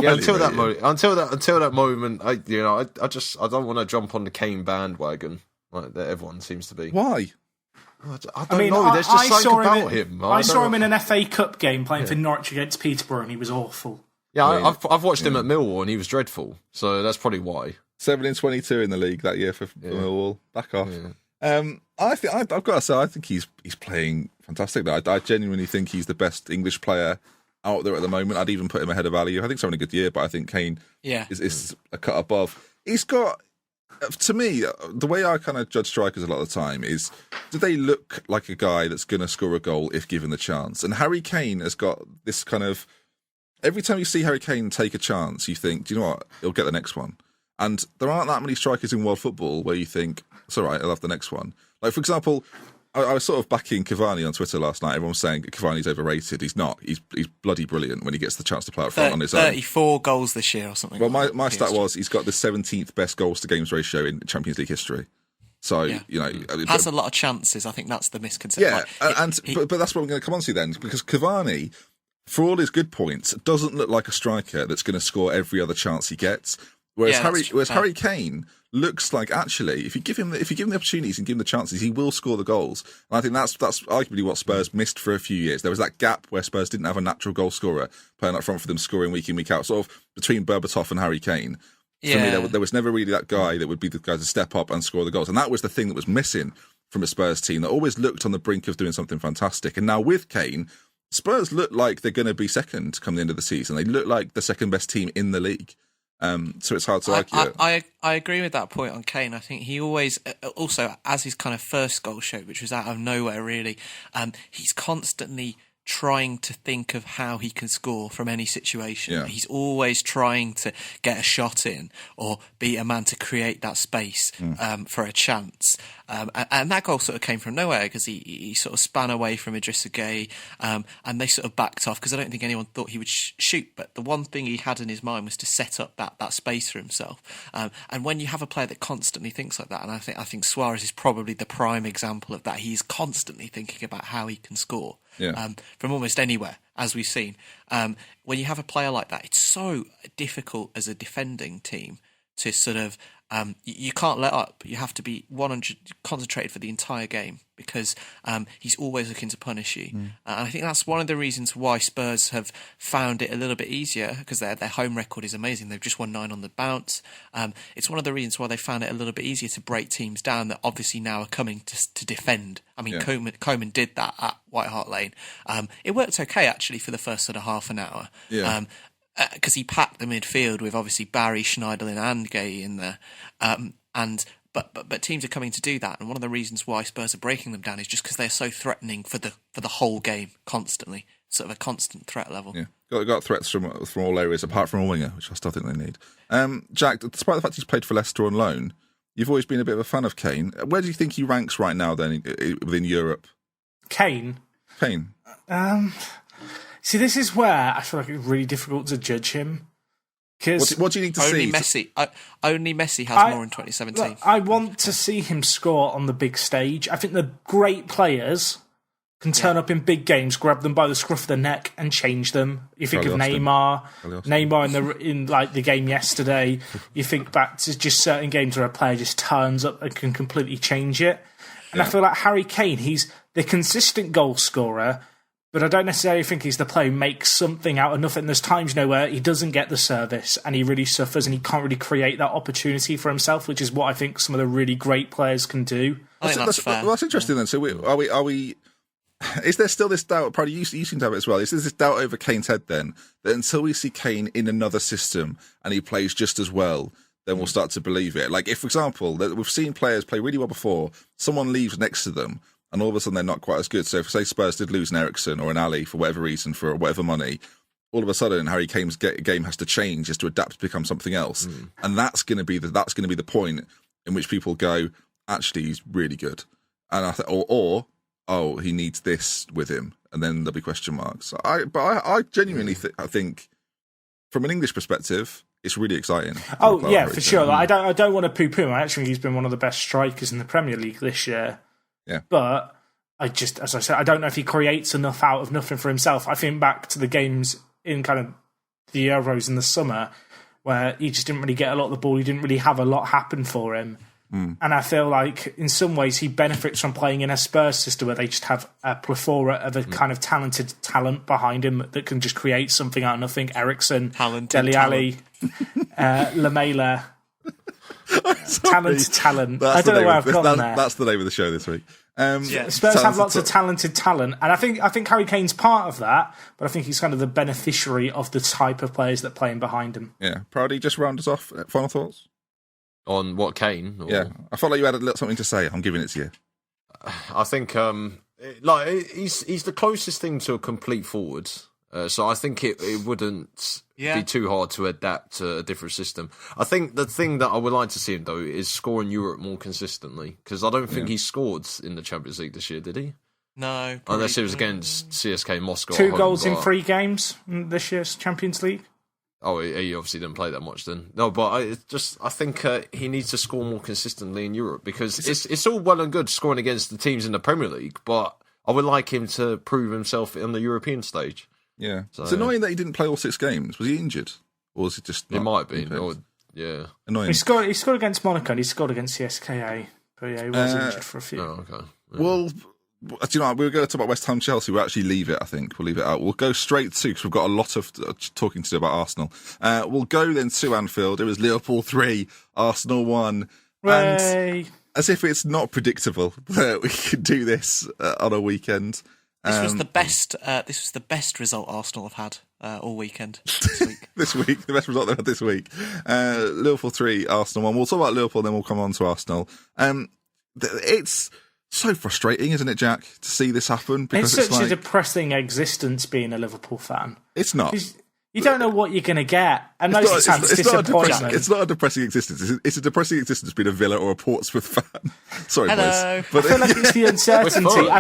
until that moment, I don't want to jump on the Kane bandwagon like that everyone seems to be. Why? I don't know. There's just something about him. I saw him in an FA Cup game playing for Norwich against Peterborough, and he was awful. Yeah, I've watched him at Millwall, and he was dreadful. So that's probably why. 7-22 in the league that year for Millwall. Back off. Yeah. I've got to say, I think he's playing fantastic. I genuinely think he's the best English player out there at the moment. I'd even put him ahead of Ali. I think he's having a good year, but I think Kane is a cut above. He's got, to me, the way I kind of judge strikers a lot of the time is, do they look like a guy that's going to score a goal if given the chance? And Harry Kane has got this kind of, every time you see Harry Kane take a chance, you think, do you know what, he'll get the next one. And there aren't that many strikers in world football where you think, it's all right, I'll have the next one. Like, for example, I was sort of backing Cavani on Twitter last night. Everyone was saying Cavani's overrated. He's not. He's bloody brilliant when he gets the chance to play up front on his own. 34 goals this year or something. Well, my stat was he's got the 17th best goals to games ratio in Champions League history. So, has a lot of chances. I think that's the misconception. Yeah, but that's what I'm going to come on to then, because Cavani, for all his good points, doesn't look like a striker that's going to score every other chance he gets. Whereas Harry Kane looks like, actually, if you give him the opportunities and give him the chances, he will score the goals. And I think that's arguably what Spurs missed for a few years. There was that gap where Spurs didn't have a natural goal scorer playing up front for them, scoring week in, week out, sort of between Berbatov and Harry Kane. For me, there was never really that guy that would be the guy to step up and score the goals. And that was the thing that was missing from a Spurs team that always looked on the brink of doing something fantastic. And now with Kane, Spurs look like they're going to be second come the end of the season. They look like the second best team in the league. So it's hard to argue. I agree with that point on Kane. I think he always, also as his kind of first goal showed, which was out of nowhere really, he's constantly trying to think of how he can score from any situation. Yeah. He's always trying to get a shot in or beat a man to create that space for a chance. And that goal sort of came from nowhere because he sort of span away from Idrissa Gueye and they sort of backed off because I don't think anyone thought he would shoot. But the one thing he had in his mind was to set up that space for himself. And when you have a player that constantly thinks like that, and I think Suarez is probably the prime example of that. He's constantly thinking about how he can score. Yeah. From almost anywhere, as we've seen. When you have a player like that, it's so difficult as a defending team to sort of you can't let up. You have to be 100 concentrated for the entire game because he's always looking to punish you. And I think that's one of the reasons why Spurs have found it a little bit easier because their home record is amazing. They've just won 9 on the bounce. It's one of the reasons why they found it a little bit easier to break teams down that obviously now are coming to defend. I mean, Coman did that at White Hart Lane. It worked okay actually for the first sort of half an hour. Yeah. Because he packed the midfield with obviously Barry, Schneiderlin and Gueye in there. But teams are coming to do that, and one of the reasons why Spurs are breaking them down is just because they're so threatening for the whole game constantly, sort of a constant threat level. Yeah, got threats from all areas apart from a winger, which I still think they need. Jack, despite the fact he's played for Leicester on loan, you've always been a bit of a fan of Kane. Where do you think he ranks right now then within Europe? Kane. See, this is where I feel like it's really difficult to judge him. What do you need to see? Only Messi has more in 2017. Look, I want to see him score on the big stage. I think the great players can turn up in big games, grab them by the scruff of the neck, and change them. You think of Neymar in like the game yesterday. You think back to just certain games where a player just turns up and can completely change it. And I feel like Harry Kane, he's the consistent goal scorer. But I don't necessarily think he's the player who makes something out of nothing. There's times, where he doesn't get the service and he really suffers and he can't really create that opportunity for himself, which is what I think some of the really great players can do. I think that's fair. Well, that's interesting then. So are we? Is there still this doubt? Probably you seem to have it as well. Is there this doubt over Kane's head then that until we see Kane in another system and he plays just as well, then we'll start to believe it? Like if, for example, we've seen players play really well before, someone leaves next to them, and all of a sudden they're not quite as good. So if, say, Spurs did lose an Eriksen or an Ali for whatever reason, for whatever money, all of a sudden Harry Kane's game has to change, has to adapt to become something else. And that's going to be the point in which people go, actually, he's really good. And I think, he needs this with him, and then there'll be question marks. I genuinely think, from an English perspective, it's really exciting. Oh yeah, for sure. Like, I don't want to poo-poo him. I actually think he's been one of the best strikers in the Premier League this year. Yeah. But as I said, I don't know if he creates enough out of nothing for himself. I think back to the games in kind of the Euros in the summer where he just didn't really get a lot of the ball. He didn't really have a lot happen for him. And I feel like in some ways he benefits from playing in a Spurs system where they just have a plethora of a kind of talented talent behind him that can just create something out of nothing. Eriksen, Dele Alli, Lamela. Talent. I don't know where I've gone there. That's the name of the show this week. Spurs have lots of talented talent, and I think Harry Kane's part of that, but I think he's kind of the beneficiary of the type of players that play in behind him. Yeah. Proudy, just round us off. Final thoughts? On what, Kane? Or... Yeah. I felt like you had something to say. I'm giving it to you. I think he's the closest thing to a complete forward. So I think it wouldn't be too hard to adapt to a different system. I think the thing that I would like to see him, though, is score in Europe more consistently. Because I don't think he scored in the Champions League this year, did he? No. Unless it was against CSK Moscow. 2 goals in 3 games in this year's Champions League. Oh, he obviously didn't play that much then. No, but I think he needs to score more consistently in Europe. Because it's all well and good scoring against the teams in the Premier League, but I would like him to prove himself on the European stage. Yeah. So, it's annoying that he didn't play all 6 games. Was he injured? Or was it just... It might be. Yeah. Annoying. He scored against Monaco and he scored against CSKA. But yeah, he was injured for a few. Oh, okay. Yeah. Well, do you know, we were going to talk about West Ham Chelsea. We'll actually leave it, I think. We'll leave it out. We'll go straight to, because we've got a lot of talking to do about Arsenal. We'll go then to Anfield. It was Liverpool 3, Arsenal 1. Hooray. And as if it's not predictable that we could do this on a weekend. This was the best. This was the best result Arsenal have had all weekend this week. This week, the best result they've had this week. Liverpool 3, Arsenal 1. We'll talk about Liverpool, then we'll come on to Arsenal. It's so frustrating, isn't it, Jack, to see this happen? Because it's such a depressing existence being a Liverpool fan. It's not. You don't know what you're going to get, and most of the time it's disappointment. It's not a depressing existence. It's a depressing existence being a Villa or a Portsmouth fan. Sorry, Hello. boys. But I feel like it's the uncertainty.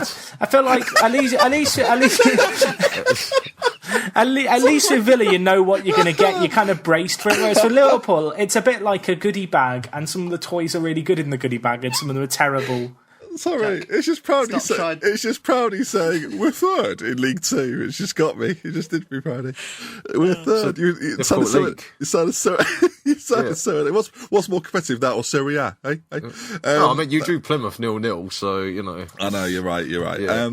I feel like at least with Villa, you know what you're going to get. You're kind of braced for it. Whereas for Liverpool, it's a bit like a goodie bag, and some of the toys are really good in the goodie bag, and some of them are terrible. Sorry, it's just proudly saying we're third in League Two. It's just got me. It just did me proudly. We're third. You sounded so. What's more competitive, that or Serie A? Hey? No, I mean you drew Plymouth 0-0, so you know. I know you're right. Yeah.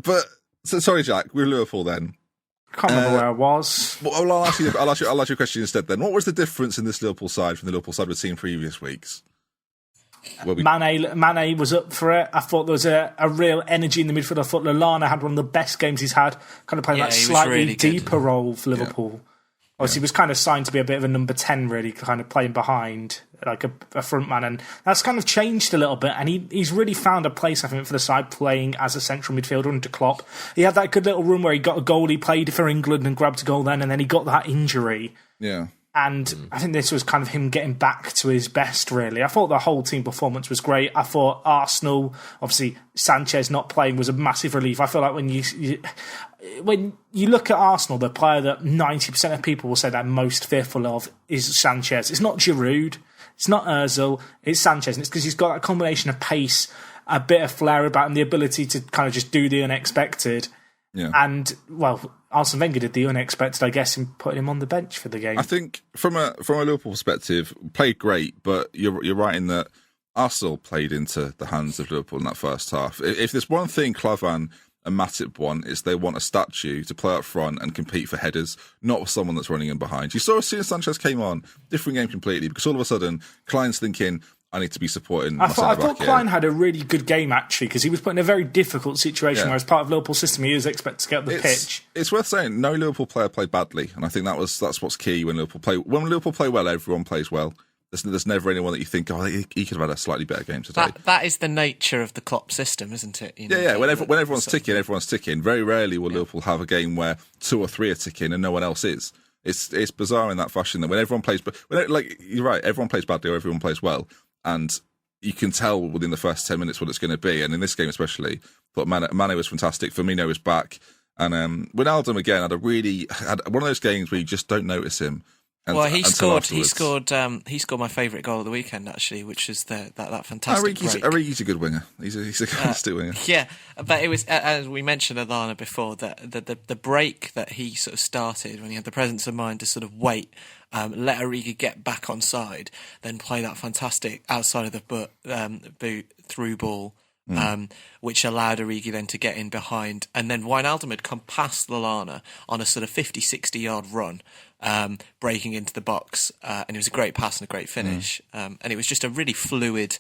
But so sorry, Jack. We're Liverpool then. I can't remember where I was. Well, I'll ask you a question instead. Then, what was the difference in this Liverpool side from the Liverpool side we've seen previous weeks? Mane was up for it. I thought there was a real energy in the midfield. I thought Lallana had one of the best games he's had, kind of playing that slightly really deeper role for Liverpool. Obviously, he was kind of signed to be a bit of a number 10, really, kind of playing behind, like a front man. And that's kind of changed a little bit. And he's really found a place, I think, for the side, playing as a central midfielder under Klopp. He had that good little run where he got a goal, he played for England and grabbed a goal then, and then he got that injury. Yeah. And I think this was kind of him getting back to his best, really. I thought the whole team performance was great. I thought Arsenal, obviously Sanchez not playing was a massive relief. I feel like when you look at Arsenal, the player that 90% of people will say they're most fearful of is Sanchez. It's not Giroud, it's not Ozil, it's Sanchez. And it's because he's got that combination of pace, a bit of flair about him, the ability to kind of just do the unexpected. Yeah. And, well, Arsene Wenger did the unexpected, I guess, in putting him on the bench for the game. I think from a Liverpool perspective, played great, but you're right in that Arsenal played into the hands of Liverpool in that first half. If there's one thing Klavan and Matip want, is they want a statue to play up front and compete for headers, not with someone that's running in behind. You saw as soon as Sanchez came on, different game completely, because all of a sudden, Klein's thinking, I need to be supporting. I thought Klein had a really good game, actually, because he was put in a very difficult situation where, as part of Liverpool's system, he is expected to get up the pitch. It's worth saying, no Liverpool player played badly, and I think that's what's key when Liverpool play. When Liverpool play well, everyone plays well. There's never anyone that you think, he could have had a slightly better game today. That is the nature of the Klopp system, isn't it? You know, yeah. When everyone's ticking, everyone's ticking. Very rarely will Liverpool have a game where 2 or 3 are ticking and no one else is. It's bizarre in that fashion that when everyone plays, you're right, everyone plays badly or everyone plays well, and you can tell within the first 10 minutes what it's going to be. And in this game especially, I thought Mane was fantastic. Firmino was back. And Wijnaldum again had one of those games where you just don't notice him. He scored my favourite goal of the weekend, actually, which is that fantastic break. Origi's a good winger. He's a fantastic winger. Yeah, but it was, as we mentioned Lallana before, that the break that he sort of started when he had the presence of mind to sort of wait, let Origi get back on side, then play that fantastic outside of the boot through ball, which allowed Origi then to get in behind. And then Wijnaldum had come past Lallana on a sort of 50-60 yard run, breaking into the box. And it was a great pass and a great finish. And it was just a really fluid,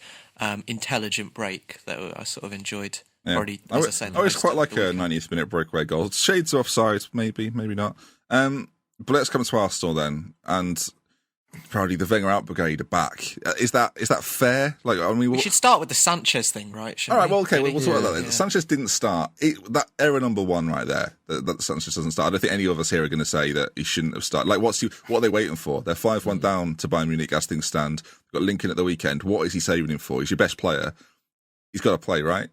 intelligent break that I sort of enjoyed. Yeah. Already, as I said, I always quite like a 90th minute breakaway goal. Shades of offside, maybe not. But let's come to Arsenal then. And probably the Wenger out brigade are back. Is that fair? We should start with the Sanchez thing, right? All right. Well, okay. We'll talk about that then. Yeah. Sanchez didn't start. That error number 1 right there. That Sanchez doesn't start. I don't think any of us here are going to say that he shouldn't have started. What are they waiting for? They're 5-1 down to Bayern Munich as things stand. Got Lincoln at the weekend. What is he saving him for? He's your best player. He's got to play, right?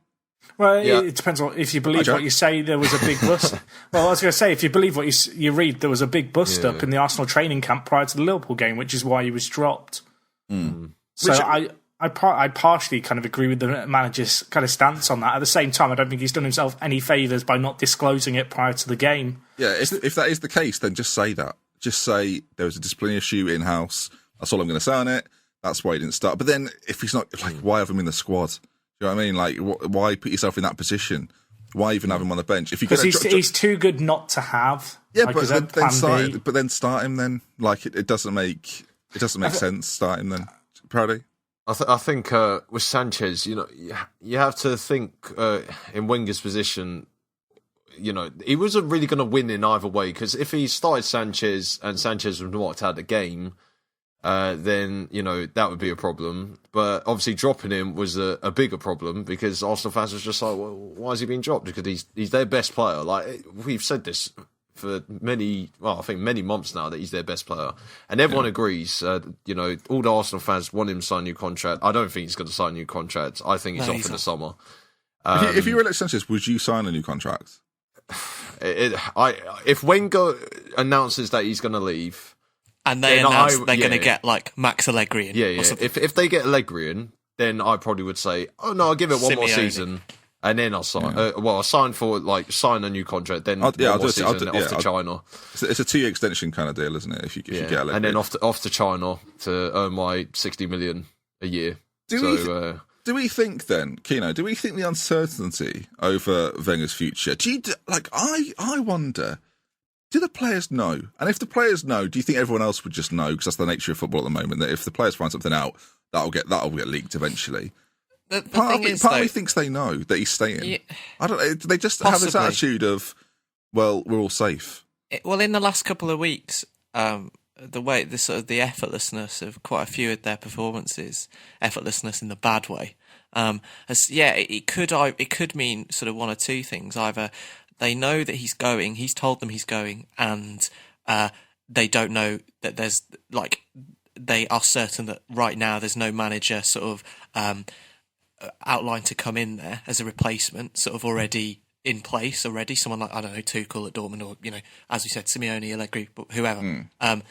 Well, it depends on if you believe what you say. There was a big bust. Well, I was going to say, if you believe what you read, there was a big bust up in the Arsenal training camp prior to the Liverpool game, which is why he was dropped. So I partially kind of agree with the manager's kind of stance on that. At the same time, I don't think he's done himself any favours by not disclosing it prior to the game. Yeah, if that is the case, then just say that. Just say there was a disciplinary issue in-house. That's all I'm going to say on it. That's why he didn't start. But then, if he's not, why have him in the squad? You know what I mean? Why put yourself in that position? Why even have him on the bench? Because he's too good not to have. Yeah, but then start him. Then it doesn't make sense. Start him then. Proudy. I think with Sanchez, you have to think in Wenger's position. he wasn't really going to win in either way, because if he started Sanchez and Sanchez was knocked out of the game, then, that would be a problem. But obviously dropping him was a bigger problem, because Arsenal fans was just like, well, why is he being dropped? Because he's their best player. Like, we've said this for many months now, that he's their best player. And everyone agrees, all the Arsenal fans want him to sign a new contract. I don't think he's going to sign a new contract. I think he's off in the summer. If you were Alex Sanchez, would you sign a new contract? If Wenger announces that he's going to leave, and they announce they're going to get like Max Allegri in, or something. If they get Allegri in, then I probably would say, oh no, I'll give it one more season, and then I'll sign. I'll sign sign a new contract, then one more season off to China. It's a 2-year extension kind of deal, isn't it? If you get Allegri, and then off to China to earn my 60 million a year. Do we think then, Kino? Do we think the uncertainty over Wenger's future? I wonder. Do the players know? And if the players know, do you think everyone else would just know? Because that's the nature of football at the moment. That if the players find something out, that'll get leaked eventually. Part of me thinks they know that he's staying. Yeah, I don't. They just have this attitude of, well, we're all safe. In the last couple of weeks, the effortlessness of quite a few of their performances, effortlessness in the bad way, it could mean sort of one or two things. Either they know that he's going, he's told them he's going, and they don't know that they are certain that right now there's no manager sort of outlined to come in there as a replacement, sort of already in place already. Someone like, I don't know, Tuchel at Dortmund, or, as we said, Simeone, Allegri, whoever. And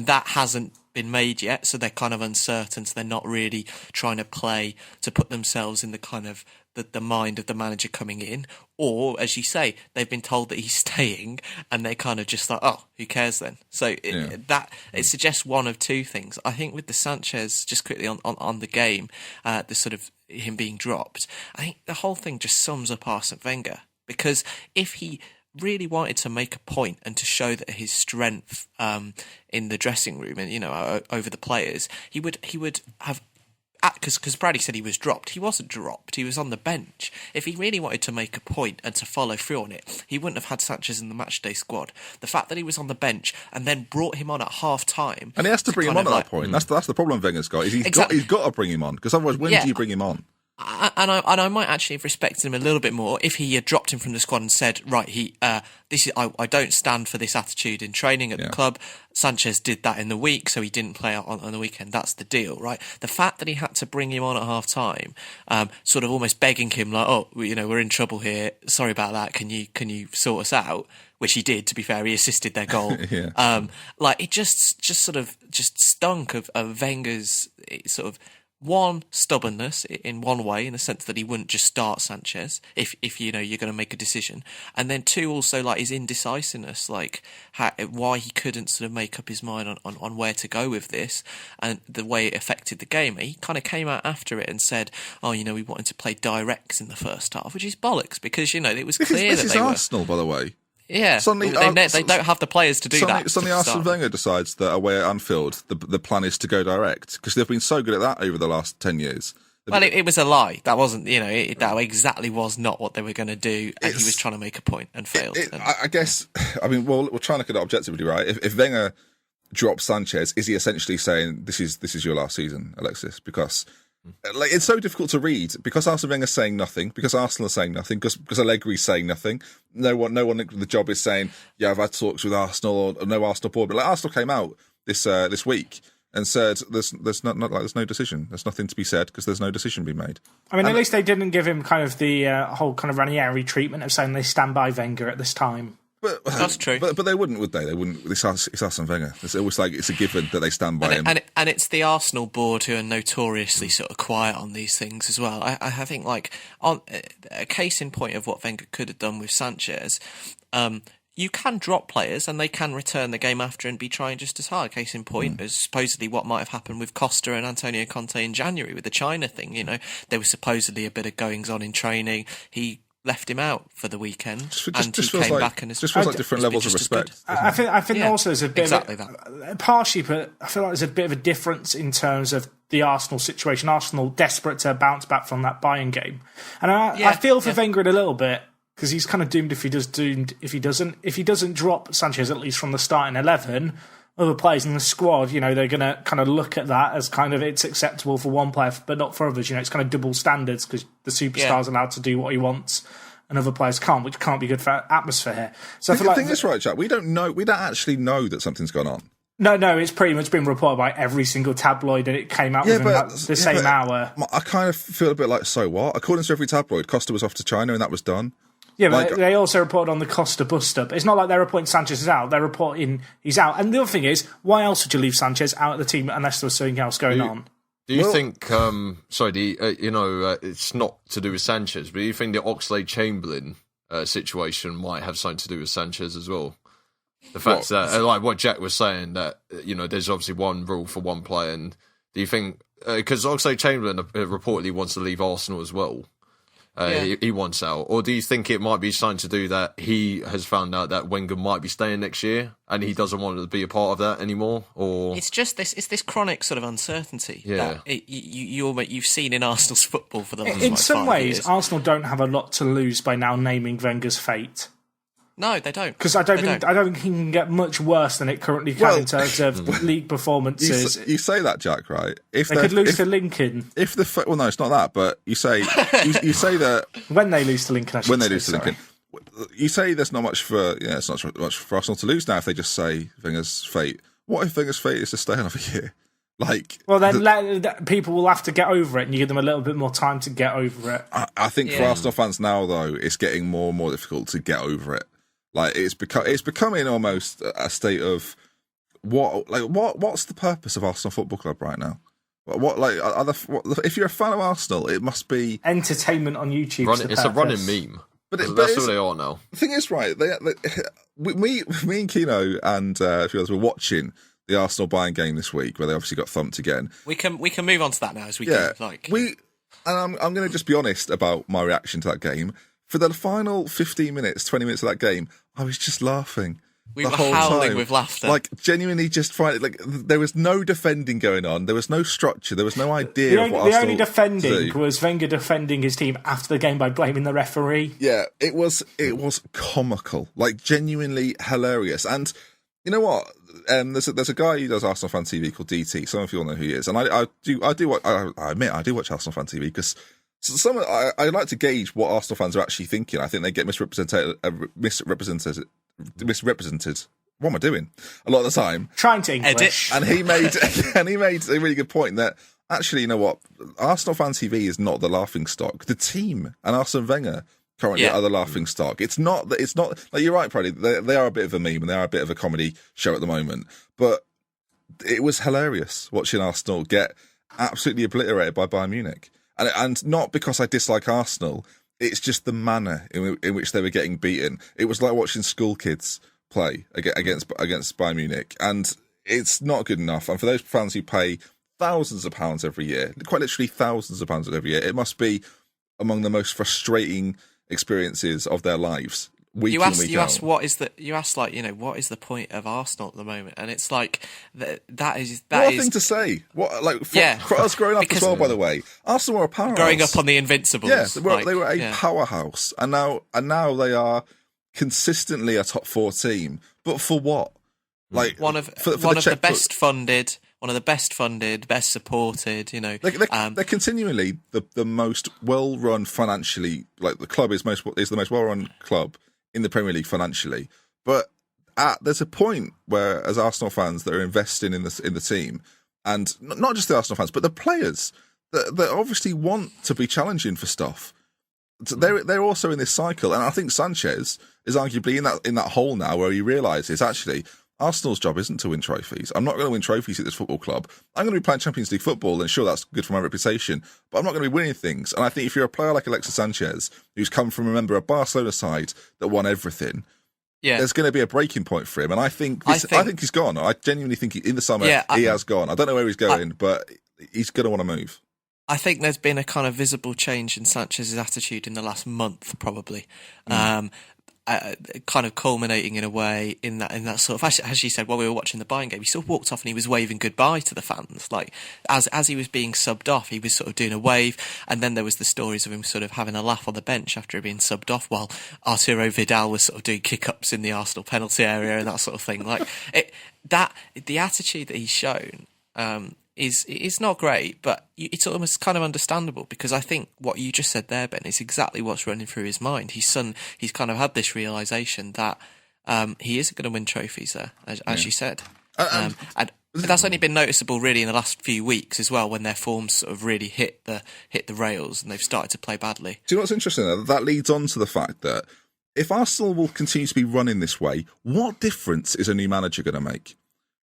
that hasn't been made yet, so they're kind of uncertain, so they're not really trying to play to put themselves in the kind of the mind of the manager coming in. Or, as you say, they've been told that he's staying, and they're kind of just like, oh, who cares then? So it suggests one of two things. I think with the Sanchez, just quickly on the game, the sort of him being dropped, I think the whole thing just sums up Arsene Wenger, because if he really wanted to make a point and to show that his strength in the dressing room and over the players, he would have, because Brady said he was dropped. He wasn't dropped. He was on the bench. If he really wanted to make a point and to follow through on it, he wouldn't have had Sanchez in the matchday squad. The fact that he was on the bench and then brought him on at half time, and he has to bring him on at that point. That's the problem Wenger's got. He's got to bring him on, because otherwise, when do you bring him on? And I might actually have respected him a little bit more if he had dropped him from the squad and said, right, I don't stand for this attitude in training at the club. Sanchez did that in the week, so he didn't play on the weekend. That's the deal, right? The fact that he had to bring him on at half time, sort of almost begging him like, oh, we're in trouble here. Sorry about that. Can you sort us out? Which he did, to be fair. He assisted their goal. It just stunk of Wenger's sort of, one, stubbornness in one way, in the sense that he wouldn't just start Sanchez if you're going to make a decision, and then two, also like his indecisiveness, like why he couldn't sort of make up his mind on where to go with this, and the way it affected the game. He kind of came out after it and said, "Oh, we wanted to play directs in the first half," which is bollocks, because it was clear this is Arsenal, by the way. Yeah, suddenly, they don't have the players to do that. Suddenly Arsene Wenger decides that away at Anfield, the plan is to go direct, because they've been so good at that over the last 10 years. Well, it was a lie. That wasn't, that exactly was not what they were going to do, and he was trying to make a point and failed. I guess, we're trying to look at it objectively, right? If Wenger drops Sanchez, is he essentially saying, this is your last season, Alexis? Because it's so difficult to read, because Arsene Wenger's saying nothing, because Arsenal are saying nothing, because Allegri's saying nothing. No one at the job is saying, yeah, I've had talks with Arsenal, or no Arsenal board. But Arsenal came out this week and said there's no decision. There's nothing to be said, because there's no decision being made. At least they didn't give him kind of the whole kind of Ranieri treatment of saying they stand by Wenger at this time. But that's true. But they wouldn't, would they? They wouldn't. It's Arsene Wenger. It's always like it's a given that they stand by him. And it's the Arsenal board who are notoriously sort of quiet on these things as well. I think, like, on a case in point of what Wenger could have done with Sanchez, you can drop players and they can return the game after and be trying just as hard. Case in point is supposedly what might have happened with Costa and Antonio Conte in January with the China thing. There was supposedly a bit of goings on in training. He left him out for the weekend, and he came back and just feels like different levels of respect. I think also there's a bit exactly of that. Partially, but I feel like there's a bit of a difference in terms of the Arsenal situation. Arsenal desperate to bounce back from that Bayern game, and I feel for Wenger in a little bit. because he's kind of doomed if he doesn't. If he doesn't drop Sanchez at least from the starting 11, other players in the squad, they're going to kind of look at that as kind of it's acceptable for one player, but not for others. It's kind of double standards because the superstar's allowed to do what he wants and other players can't, which can't be good for atmosphere here. So the thing is, right, Jack, we don't actually know that something's gone on. No, it's pretty much been reported by every single tabloid, and it came out within the same hour. I kind of feel a bit like, so what? According to every tabloid, Costa was off to China, and that was done. Yeah, but they also reported on the Costa bust-up. It's not like they're reporting Sanchez is out. They're reporting he's out. And the other thing is, why else would you leave Sanchez out of the team unless there was something else going on? Do you think, it's not to do with Sanchez, but do you think the Oxlade-Chamberlain situation might have something to do with Sanchez as well? The fact that, like what Jack was saying, that, there's obviously one rule for one player, and do you think, because Oxlade-Chamberlain reportedly wants to leave Arsenal as well, he wants out, or do you think it might be something to do that he has found out that Wenger might be staying next year and he doesn't want to be a part of that anymore? Or it's just this chronic sort of uncertainty that you've seen in Arsenal's football for the last in some 5 ways years. Arsenal don't have a lot to lose by now naming Wenger's fate. No, they don't. Because I don't think he can get much worse than it currently can in terms of league performances. You say that, Jack, right? If they could lose to Lincoln. No, it's not that. But you say you say that when they lose to Lincoln. Lincoln, you say there's not much for it's not much for Arsenal to lose now if they just say Wenger's fate. What if Wenger's fate is to stay another year? Then people will have to get over it, and you give them a little bit more time to get over it. I think for Arsenal fans now, though, it's getting more and more difficult to get over it. Like it's becoming almost a state of what's the purpose of Arsenal Football Club right now? If you're a fan of Arsenal, it must be entertainment on YouTube. It's a running meme. But that's what they are now. The thing is, right? Me and Kino and a few others were watching the Arsenal Bayern game this week, where they obviously got thumped again. We can move on to that now as we go. I'm going to just be honest about my reaction to that game. For the final 15 minutes, 20 minutes of that game, I was just laughing. We were howling with laughter. Like, genuinely just finding, there was no defending going on. There was no structure. There was no idea of what Arsenal the only defending was Wenger defending his team after the game by blaming the referee. Yeah, it was comical. Like, genuinely hilarious. And you know what? There's a guy who does Arsenal Fan TV called DT. Some of you all know who he is. And I admit I do watch Arsenal Fan TV because I like to gauge what Arsenal fans are actually thinking. I think they get misrepresented. What am I doing? A lot of the time, trying to English. And he made a really good point that actually, you know what, Arsenal Fan TV is not the laughing stock. The team and Arsene Wenger currently are the laughing stock. It's not like you're right, Brady. They are a bit of a meme and they are a bit of a comedy show at the moment. But it was hilarious watching Arsenal get absolutely obliterated by Bayern Munich. And not because I dislike Arsenal, it's just the manner in which they were getting beaten. It was like watching school kids play against Bayern Munich, and it's not good enough. And for those fans who pay thousands of pounds every year, quite literally thousands of pounds every year, it must be among the most frustrating experiences of their lives. You asked what is the point of Arsenal at the moment, and it's like that is thing to say. For us growing up as well, by the way, Arsenal were a powerhouse. Growing up on the Invincibles, they were a powerhouse, and now they are consistently a top 4 team. But for what? Like one of the best funded, best supported. They're continually the most well run financially. Like the club is the most well run club in the Premier League financially, but there's a point where, as Arsenal fans that are investing in the team, and not just the Arsenal fans, but the players that obviously want to be challenging for stuff. They're also in this cycle, and I think Sanchez is arguably in that hole now where he realises actually Arsenal's job isn't to win trophies. I'm not going to win trophies at this football club. I'm going to be playing Champions League football, and sure, that's good for my reputation, but I'm not going to be winning things. And I think if you're a player like Alexis Sanchez, who's come from a Barcelona side that won everything, there's going to be a breaking point for him. And I think he's gone. I genuinely think in the summer he has gone. I don't know where he's going, but he's going to want to move. I think there's been a kind of visible change in Sanchez's attitude in the last month, probably. kind of culminating in a way in that sort of, as you said, while we were watching the Bayern game, he sort of walked off and he was waving goodbye to the fans. Like as he was being subbed off, he was sort of doing a wave, and then there was the stories of him sort of having a laugh on the bench after being subbed off, while Arturo Vidal was sort of doing kick-ups in the Arsenal penalty area and that sort of thing. Like the attitude that he's shown is not great, but it's almost kind of understandable, because I think what you just said there, Ben, is exactly what's running through his mind. He's kind of had this realisation that he isn't going to win trophies there, as you said. And that's only been noticeable really in the last few weeks as well, when their forms sort of really hit the rails and they've started to play badly. Do you know what's interesting though? That leads on to the fact that if Arsenal will continue to be running this way, what difference is a new manager going to make?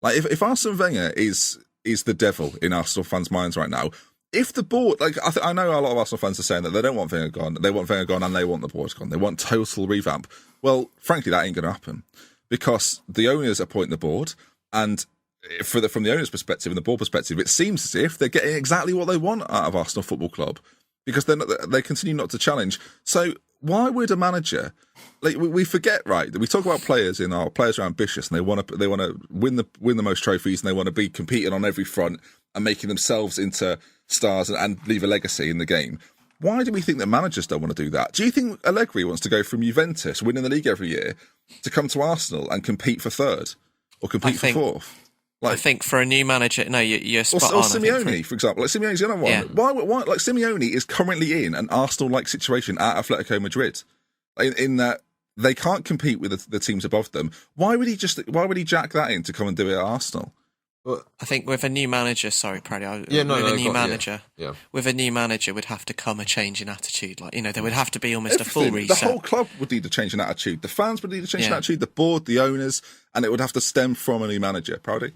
Like if Arsene Wenger is the devil in Arsenal fans' minds right now. If the board, like I know a lot of Arsenal fans are saying that they don't want Wenger gone, they want Wenger gone, and they want the board gone. They want total revamp. Well, frankly, that ain't going to happen, because the owners appoint the board, and from the owners' perspective and the board perspective, it seems as if they're getting exactly what they want out of Arsenal Football Club, because they continue not to challenge. So why would a manager, like we forget, right, that we talk about players players are ambitious and they want to win the most trophies, and they want to be competing on every front and making themselves into stars and leave a legacy in the game. Why do we think that managers don't want to do that? Do you think Allegri wants to go from Juventus, winning the league every year, to come to Arsenal and compete for third or compete for fourth? I think for a new manager, no, you're spot on. Or Simeone, for example. Like Simeone's the other one. Yeah. Why? Like Simeone is currently in an Arsenal-like situation at Atletico Madrid, in that they can't compete with the teams above them. Why would he jack that in to come and do it at Arsenal? Well, I think with a new manager, with a new manager would have to come a change in attitude. Like, there would have to be almost Everything. A full reset. The whole club would need to change in attitude. The fans would need to change in attitude. The board, the owners, and it would have to stem from a new manager. Proudy?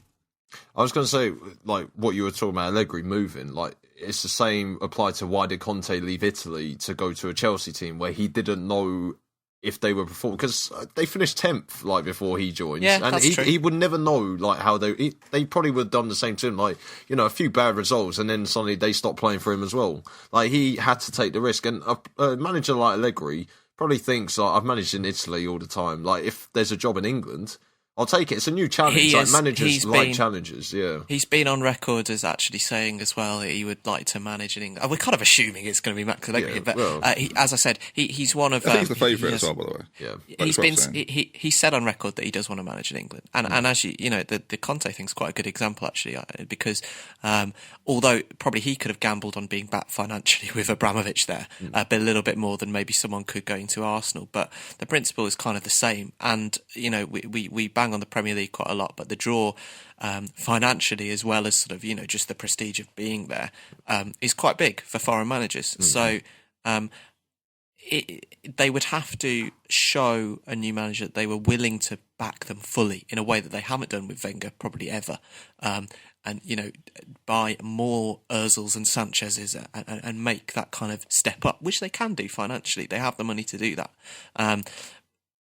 I was going to say, like, what you were talking about, Allegri moving, like, it's the same applied to why did Conte leave Italy to go to a Chelsea team where he didn't know if they were performing, because they finished 10th, like, before he joined. Yeah, and that's true. He would never know, like, how they probably would have done the same to him, like, a few bad results, and then suddenly they stopped playing for him as well. Like, he had to take the risk, and a manager like Allegri probably thinks, like, I've managed in Italy all the time, like, if there's a job in England, I'll take it. It's a new challenge. Managers like challenges, yeah. He's been on record as actually saying as well that he would like to manage in England. We're kind of assuming it's going to be Max Allegri, but as I said, he's one of... I think he's the favourite as well, by the way. Yeah. He said on record that he does want to manage in England. And as the Conte thing's quite a good example, actually, because although probably he could have gambled on being back financially with Abramovich there, a little bit more than maybe someone could going to Arsenal, but the principle is kind of the same. And, we bang on the Premier League quite a lot, but the draw financially, as well as sort of just the prestige of being there, is quite big for foreign managers. So they would have to show a new manager that they were willing to back them fully in a way that they haven't done with Wenger probably ever, and buy more Ozils and Sanchez's and make that kind of step up, which they can do financially. They have the money to do that,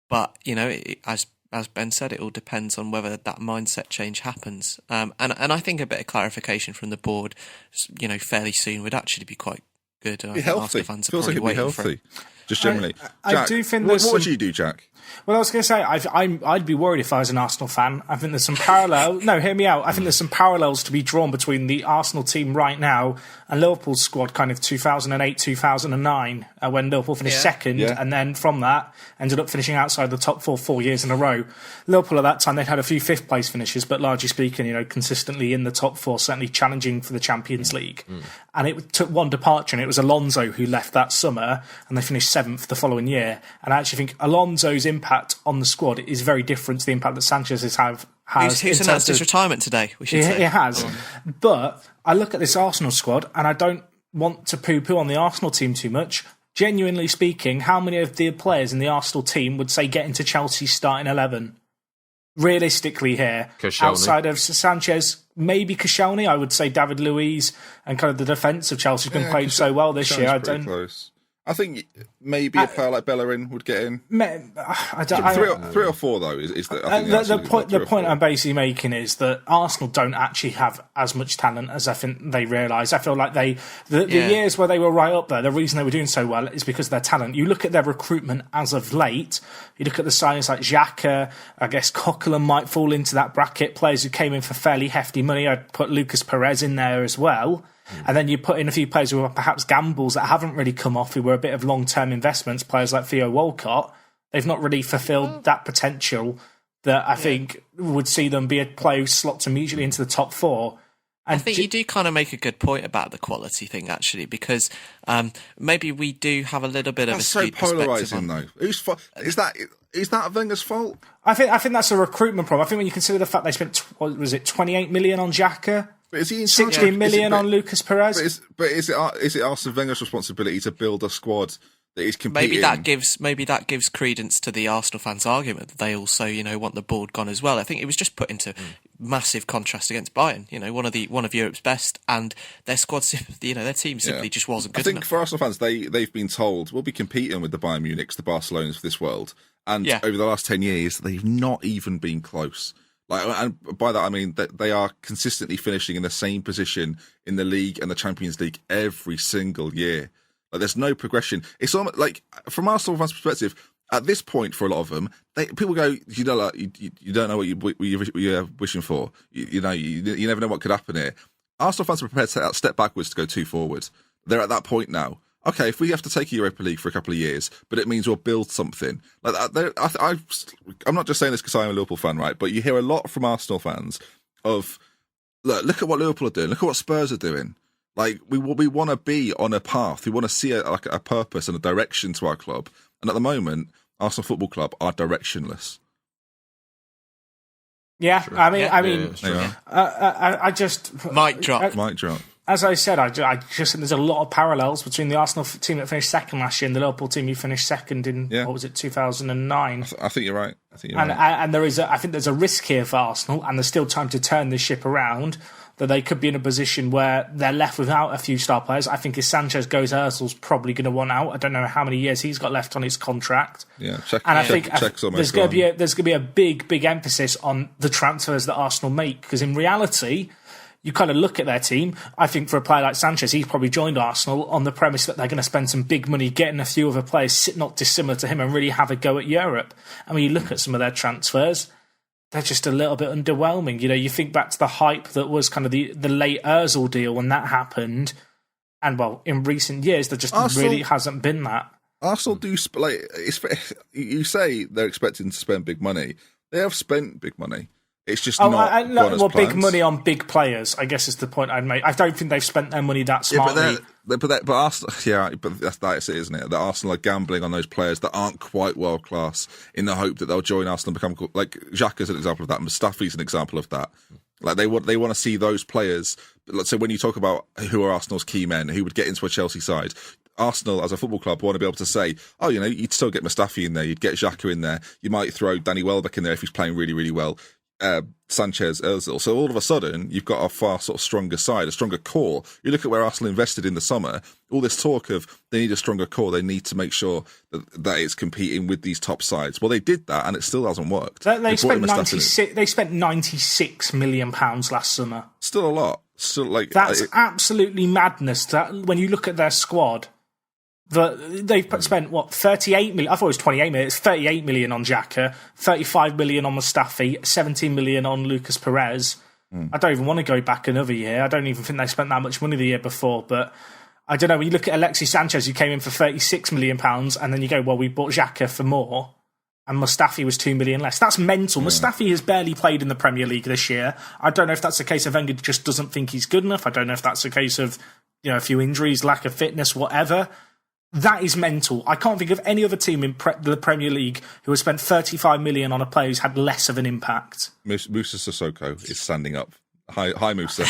but as Ben said, it all depends on whether that mindset change happens. And I think a bit of clarification from the board, fairly soon would actually be quite good. Be healthy. Fans Feels like it'd be healthy. Just generally. I do think what would you do, Jack? Well, I was going to say, I'd be worried if I was an Arsenal fan. I think there's some parallel. No, hear me out. I think there's some parallels to be drawn between the Arsenal team right now and Liverpool's squad, kind of 2008, 2009, when Liverpool finished second, and then from that ended up finishing outside the top 4 years in a row. Liverpool at that time, they'd had a few fifth place finishes, but largely speaking, consistently in the top 4, certainly challenging for the Champions League. And it took one departure, and it was Alonso who left that summer, and they finished 7th the following year. And I actually think Alonso's impact on the squad is very different to the impact that Sanchez has. Who's announced his retirement today, we should say. It has. But I look at this Arsenal squad, and I don't want to poo-poo on the Arsenal team too much. Genuinely speaking, how many of the players in the Arsenal team would say get into Chelsea's starting 11? Realistically here, Koscielny. Outside of Sanchez, maybe Koscielny, I would say David Luiz, and kind of the defence of Chelsea has been played so well this year. Close. I think maybe a player like Bellerin would get in. Three or four though is the point I'm basically making is that Arsenal don't actually have as much talent as I think they realise. I feel like the years where they were right up there, the reason they were doing so well is because of their talent. You look at their recruitment as of late. You look at the signings like Xhaka. I guess Coquelin might fall into that bracket. Players who came in for fairly hefty money. I'd put Lucas Perez in there as well. And then you put in a few players who are perhaps gambles that haven't really come off, who were a bit of long-term investments, players like Theo Walcott. They've not really fulfilled that potential that I think would see them be a player who slots immediately into the top four. And I think you do kind of make a good point about the quality thing, actually, because maybe we do have a little bit of a skewed perspective. That's so polarising, though. Is that Wenger's fault? I think that's a recruitment problem. I think when you consider the fact they spent, 28 million on Xhaka, But is he in 16 million on Lucas Perez. But is it Arsene Wenger's responsibility to build a squad that is competing? Maybe that gives credence to the Arsenal fans' argument that they also, want the board gone as well. I think it was just put into massive contrast against Bayern. One of Europe's best, and their squad, their team simply just wasn't good enough. I think for Arsenal fans, they've been told we'll be competing with the Bayern Munichs, the Barcelonas of this world, and over the last 10 years, they've not even been close. And by that I mean that they are consistently finishing in the same position in the league and the Champions League every single year. There's no progression. It's almost like, from Arsenal fans' perspective, at this point for a lot of them, people go, you don't know what you're wishing for. You never know what could happen here. Arsenal fans are prepared to take that step backwards to go two forward. They're at that point now. Okay, if we have to take a Europa League for a couple of years, but it means we'll build something. I'm not just saying this because I'm a Liverpool fan, right? But you hear a lot from Arsenal fans of, look at what Liverpool are doing. Look at what Spurs are doing. We want to be on a path. We want to see a purpose and a direction to our club. And at the moment, Arsenal Football Club are directionless. Yeah, True. I just mic drop. As I said, I just think there's a lot of parallels between the Arsenal team that finished second last year and the Liverpool team who finished second in 2009. I think you're right. And I think there's a risk here for Arsenal, and there's still time to turn this ship around. That they could be in a position where they're left without a few star players. I think if Sanchez goes, Ozil's probably going to want out. I don't know how many years he's got left on his contract. Yeah, I think there's going to be a big emphasis on the transfers that Arsenal make, because in reality, you kind of look at their team. I think for a player like Sanchez, he's probably joined Arsenal on the premise that they're going to spend some big money getting a few other players not dissimilar to him and really have a go at Europe. And when you look at some of their transfers, they're just a little bit underwhelming. You think back to the hype that was kind of the late Ozil deal when that happened. And, in recent years, there just really hasn't been that. Arsenal do, you say they're expecting to spend big money. They have spent big money. It's just big money on big players, I guess is the point I'd make. I don't think they've spent their money that smartly. But Arsenal, but that's it, isn't it? That Arsenal are gambling on those players that aren't quite world class in the hope that they'll join Arsenal and become, like Xhaka is an example of that. Mustafi's an example of that. They want to see those players. So when you talk about who are Arsenal's key men, who would get into a Chelsea side, Arsenal as a football club want to be able to say, you'd still get Mustafi in there, you'd get Xhaka in there, you might throw Danny Welbeck in there if he's playing really, really well. Sanchez, Ozil. So all of a sudden, you've got a far sort of stronger side, a stronger core. You look at where Arsenal invested in the summer, all this talk of they need a stronger core, they need to make sure that it's competing with these top sides. Well, they did that, and it still hasn't worked. They spent £96 million last summer. Still a lot. That's absolutely madness. That when you look at their squad. They've spent, 38 million? I thought it was 28 million. It's 38 million on Xhaka, 35 million on Mustafi, 17 million on Lucas Perez. I don't even want to go back another year. I don't even think they spent that much money the year before. But I don't know, when you look at Alexis Sanchez, who came in for £36 million, and then you go, we bought Xhaka for more, and Mustafi was 2 million less. That's mental. Mustafi has barely played in the Premier League this year. I don't know if that's a case of Wenger just doesn't think he's good enough. I don't know if that's a case of a few injuries, lack of fitness, whatever. That is mental. I can't think of any other team in the Premier League who has spent 35 million on a player who's had less of an impact. Musa Sissoko is standing up. Hi, Musa.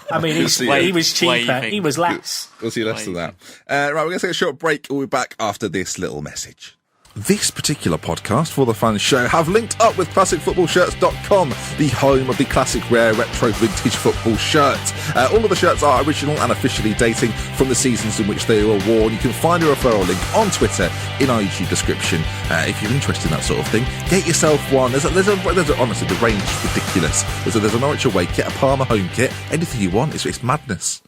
I mean, he was cheaper. He was less. We'll see less than that. Right, we're going to take a short break. We'll be back after this little message. this particular podcast, For The Fans Show, have linked up with ClassicFootballShirts.com, the home of the classic, rare, retro, vintage football shirt. All of the shirts are original and officially dating from the seasons in which they were worn. You can find a referral link on Twitter in our YouTube description. If you're interested in that sort of thing, get yourself one. There's honestly, the range is ridiculous. There's a Norwich away kit, a Parma home kit, anything you want. It's madness.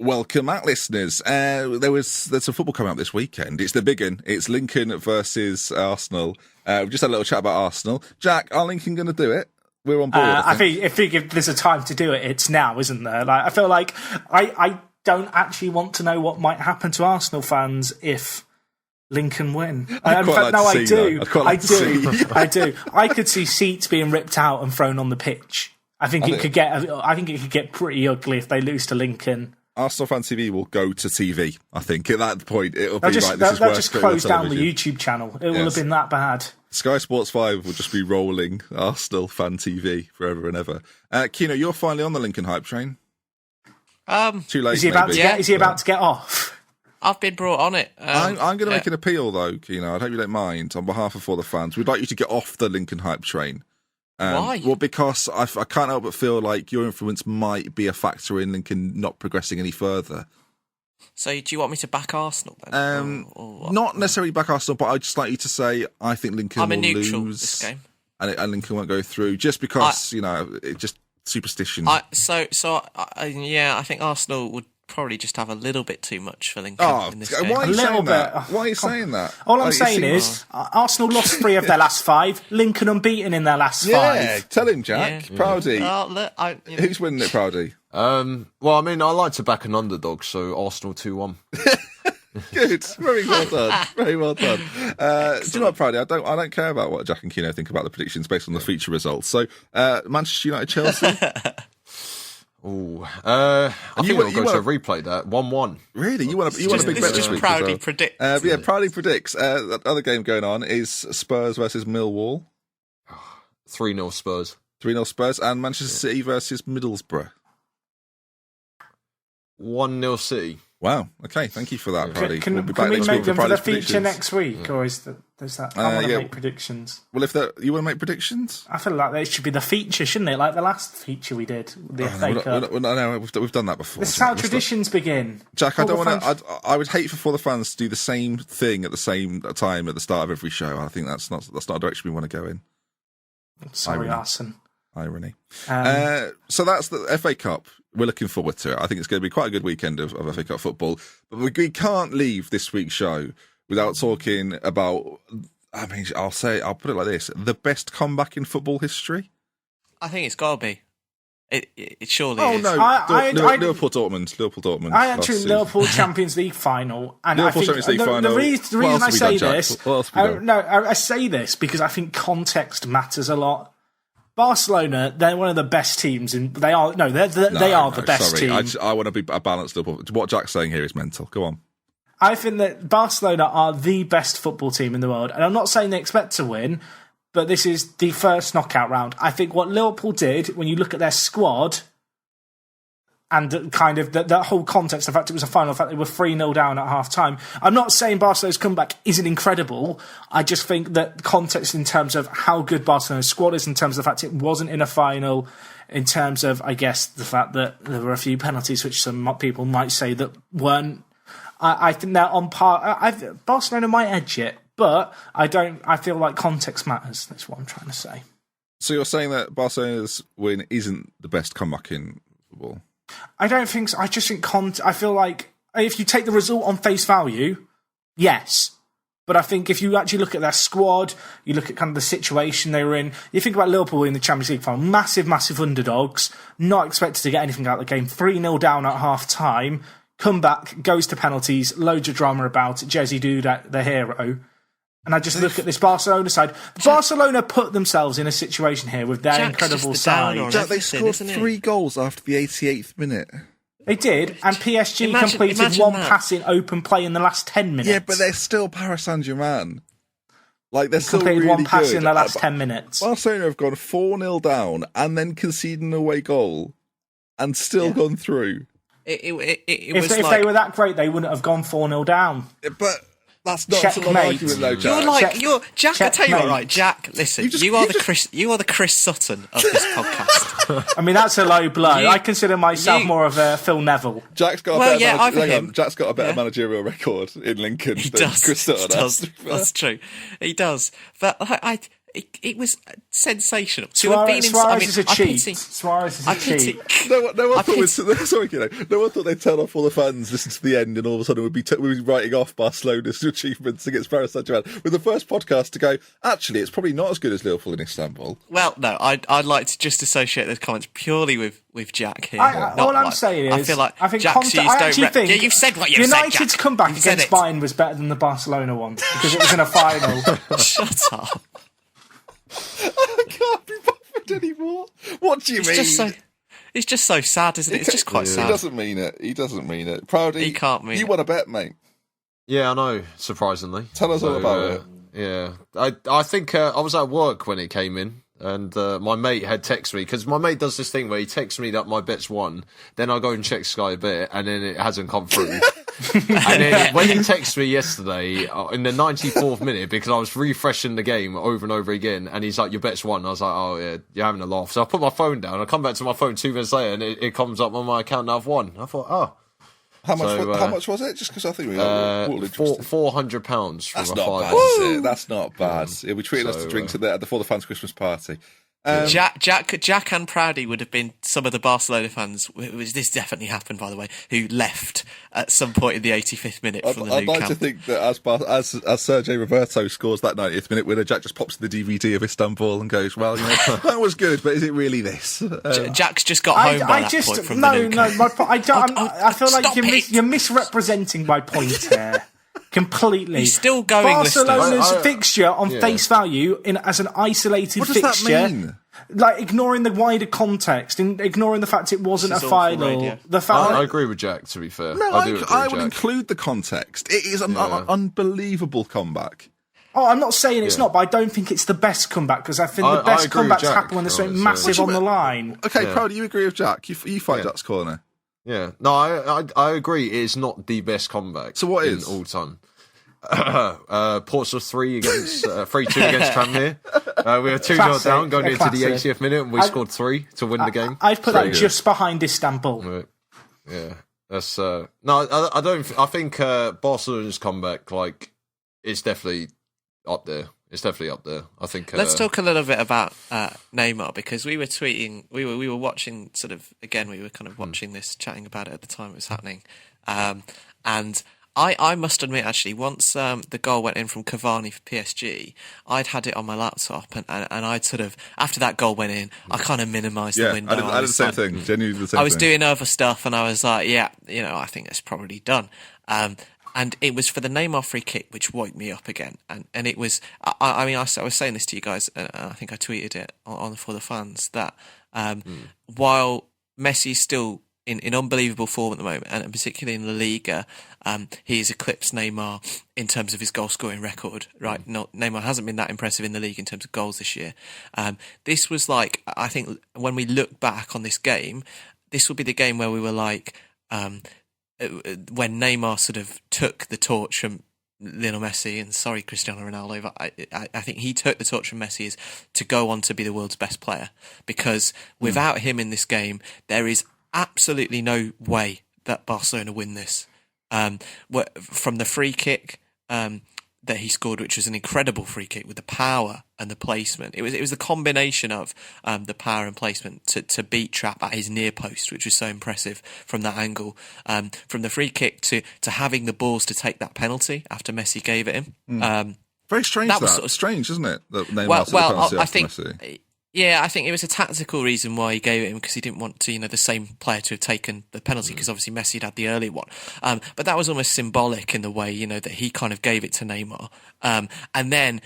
Welcome back, listeners. There's a football coming up this weekend. It's the big one. It's Lincoln versus Arsenal. We've just had a little chat about Arsenal. Jack, are Lincoln going to do it? We're on board. I think if there's a time to do it, it's now, isn't there? Like, I feel like I don't actually want to know what might happen to Arsenal fans if Lincoln win. I do. I could see seats being ripped out and thrown on the pitch. I think it could get pretty ugly if they lose to Lincoln. Arsenal Fan TV will go to TV. I think at that point it'll be like this is they'll worse. Just close down the YouTube channel. It will have been that bad. Sky Sports 5 will just be rolling Arsenal Fan TV forever and ever. Kino, you're finally on the Lincoln hype train. Too late. Is he about to get off? I've been brought on it. I'm going to make an appeal though, Kino. I hope you don't mind. On behalf of For The Fans, we'd like you to get off the Lincoln hype train. Why? Well, because I can't help but feel like your influence might be a factor in Lincoln not progressing any further. So do you want me to back Arsenal then? Not necessarily back Arsenal, but I'd just like you to say I think Lincoln will lose this game. And Lincoln won't go through just because, it's just superstition. I think Arsenal would probably just have a little bit too much for Lincoln in this game. Why are you saying that? Why are you saying that? All I'm saying is Arsenal lost 3 of their last 5. Lincoln unbeaten in their last 5. Yeah, tell him, Jack. Yeah. Proudy. Who's winning it, Proudy? Well, I mean, I like to back an underdog, so Arsenal 2-1. Good, very well done, very well done. Do you know what, Proudy? I don't care about what Jack and Kino think about the predictions based on the feature results. So, Manchester United, Chelsea. I think we'll go to a replay that 1-1. Really? You want a big bet this week? Proudly predict. Proudly predicts. The other game going on is Spurs versus Millwall. 3-0 Spurs. 3-0 Spurs, and Manchester City versus Middlesbrough. 1-0 City. Wow. Okay. Thank you for that, Proudy. Can we make them for the feature next week, or is that? I want to make predictions. Well, you want to make predictions, I feel like they should be the feature, shouldn't it? Like the last feature we did, the FA Cup. No, we've done that before. This is how traditions begin. Jack, I don't want to. I would hate for the fans to do the same thing at the same time at the start of every show. I think that's not a direction we want to go in. Sorry, Arsene. Irony. So that's the FA Cup. We're looking forward to it. I think it's going to be quite a good weekend of FA Cup football. But we can't leave this week's show without talking about, I'll put it like this, the best comeback in football history. I think it's got to be. It surely is. Oh, no. Liverpool Dortmund. I actually Liverpool Champions League final. And Liverpool Champions League final. The reason I say this, I say this because I think context matters a lot. Barcelona, they're one of the best teams, and they are the best team. I want to be a balanced Liverpool. What Jack's saying here is mental. Go on. I think that Barcelona are the best football team in the world, and I'm not saying they expect to win, but this is the first knockout round. I think what Liverpool did, when you look at their squad, and kind of that whole context, the fact it was a final, the fact they were 3-0 down at half-time. I'm not saying Barcelona's comeback isn't incredible. I just think that context in terms of how good Barcelona's squad is, in terms of the fact it wasn't in a final, in terms of, I guess, the fact that there were a few penalties which some people might say that weren't. I think they're on par. Barcelona might edge it, but I feel like context matters. That's what I'm trying to say. So you're saying that Barcelona's win isn't the best comeback in football? I don't think so. I just think I feel like if you take the result on face value, yes. But I think if you actually look at their squad, you look at kind of the situation they were in, you think about Liverpool in the Champions League final, massive underdogs, not expected to get anything out of the game, 3-0 down at half-time, come back, goes to penalties, loads of drama about it, Jesse Duda, the hero. And I just look at this Barcelona side. Barcelona put themselves in a situation here with their incredible side. Jack, they scored 3 goals after the 88th minute. They did, and PSG completed one pass in open play in the last 10 minutes. Yeah, but they're still Paris Saint-Germain. Like, they're still really good. Completed one pass in the last 10 minutes. Barcelona have gone 4-0 down and then conceded an away goal and still gone through. If they were that great, they wouldn't have gone 4-0 down. But That's not an Checkmate. argument, though, Jack. You're Jack. I tell you what, Checkmate. right, Jack. Listen, you are the Chris Sutton of this podcast. I mean, that's a low blow. You- I consider myself you- more of a Phil Neville. Jack's got a Well, better yeah, manage- over hang on, him. Jack's got a better Yeah. managerial record in Lincoln He than does. Chris Sutton He has. does. That's true. He does. But it was sensational to have been in. Suarez is a I cheat. pity- Suarez is I a cheat. pity. No one I thought pity- sorry, no one thought they'd turn off all the fans, listen to the end, and all of a sudden we'd be writing off Barcelona's achievements against Paris Saint-Germain. With the first podcast to go, actually, it's probably not as good as Liverpool in Istanbul. Well, no, I'd like to just associate those comments purely with Jack here. Not All I'm like- saying I is, feel like I think Jack's views I don't actually think yeah, you've said what you've said, United's Jack. comeback You've said against it. Bayern was better than the Barcelona one because it was in a final. Shut up. I can't be bothered anymore. What do you mean? It's just so sad, isn't it? It's just quite He sad. doesn't mean it. He doesn't mean it. Proudy, He can't mean you it. want to bet, mate? Yeah, I know. Surprisingly, Tell us all about it. Yeah, I think I was at work when it came in, and my mate had texted me because my mate does this thing where he texts me that my bet's won, then I go and check Sky Bet, and then it hasn't come through. And then when he texted me yesterday in the 94th minute, because I was refreshing the game over and over again, and he's like, "Your bet's won." I was like, "Oh yeah, you're having a laugh." So I put my phone down. I come back to my phone 2 minutes later, and it comes up on my account. And I've won. I thought, oh. How much? So, How much was it? Just because I think we got all interested. £400 for That's a not fiver. bad, is it? That's not bad. He'll be treating us to So, drinks at the ForTheFans Christmas party. Jack and Proudy would have been some of the Barcelona fans. This definitely happened, by the way, who left at some point in the 85th minute from the I'd new like camp. to think that as Sergei Roberto scores that 90th minute winner, Jack just pops to the DVD of Istanbul and goes, "Well, that was good, but is it really this?" Jack's just got home by that point from the new camp. I feel like Stop it. you're misrepresenting my point here. Completely. He's still going, Barcelona's listeners. fixture on face value as an isolated What does that fixture. mean? Like ignoring the wider context and ignoring the fact it wasn't This a is awful final. radio. The fact I agree with Jack, to be fair. No, I do agree I with will Jack. include the context. It is an unbelievable comeback. Oh, I'm not saying it's not, but I don't think it's the best comeback because I think I the best agree with comebacks Jack. happen when there's something So- massive on the line. Okay, Proud, you agree with Jack? You fight Jack's corner. Yeah, no, I agree. It's not the best comeback. So what in is? all time? Portsmouth 3 against 3-2 against Tranmere. We were 2-0 Classic, down going a into the classic. 80th minute, and we scored 3 to win the game. I'd put Very that good. just behind Istanbul. Right. Yeah, that's no. I don't. I think Barcelona's comeback, like, it's definitely up there. It's definitely up there. I think. Let's talk a little bit about Neymar because we were tweeting, we were watching sort of again. We were kind of watching this, chatting about it at the time it was happening, and I must admit actually once the goal went in from Cavani for PSG, I'd had it on my laptop and I'd sort of after that goal went in, I kind of minimised the Yeah, window. I did the same thing. Genuinely the same thing. I was doing other stuff and I was like, yeah, I think it's probably done. And it was for the Neymar free kick, which woke me up again. And it was, I mean, I was saying this to you guys, and I think I tweeted it on For the Fans, that while Messi's still in unbelievable form at the moment, and particularly in La Liga, he has eclipsed Neymar in terms of his goal scoring record, right? Neymar hasn't been that impressive in the league in terms of goals this year. This was like, I think when we look back on this game, this will be the game where we were like, when Neymar sort of took the torch from Lionel Messi, and sorry Cristiano Ronaldo, but I think he took the torch from Messi is to go on to be the world's best player, because without him in this game, there is absolutely no way that Barcelona win this. From the free kick that he scored, which was an incredible free kick with the power and the placement. It was the combination of the power and placement to beat Trapp at his near post, which was so impressive from that angle. From the free kick to having the balls to take that penalty after Messi gave it him. Very strange. That was That sort of strange, isn't it? That Neymar took the penalty I after think. Messi. Yeah, I think it was a tactical reason why he gave it him, because he didn't want to, the same player to have taken the penalty, because obviously Messi had the earlier one. But that was almost symbolic in the way, that he kind of gave it to Neymar. And then,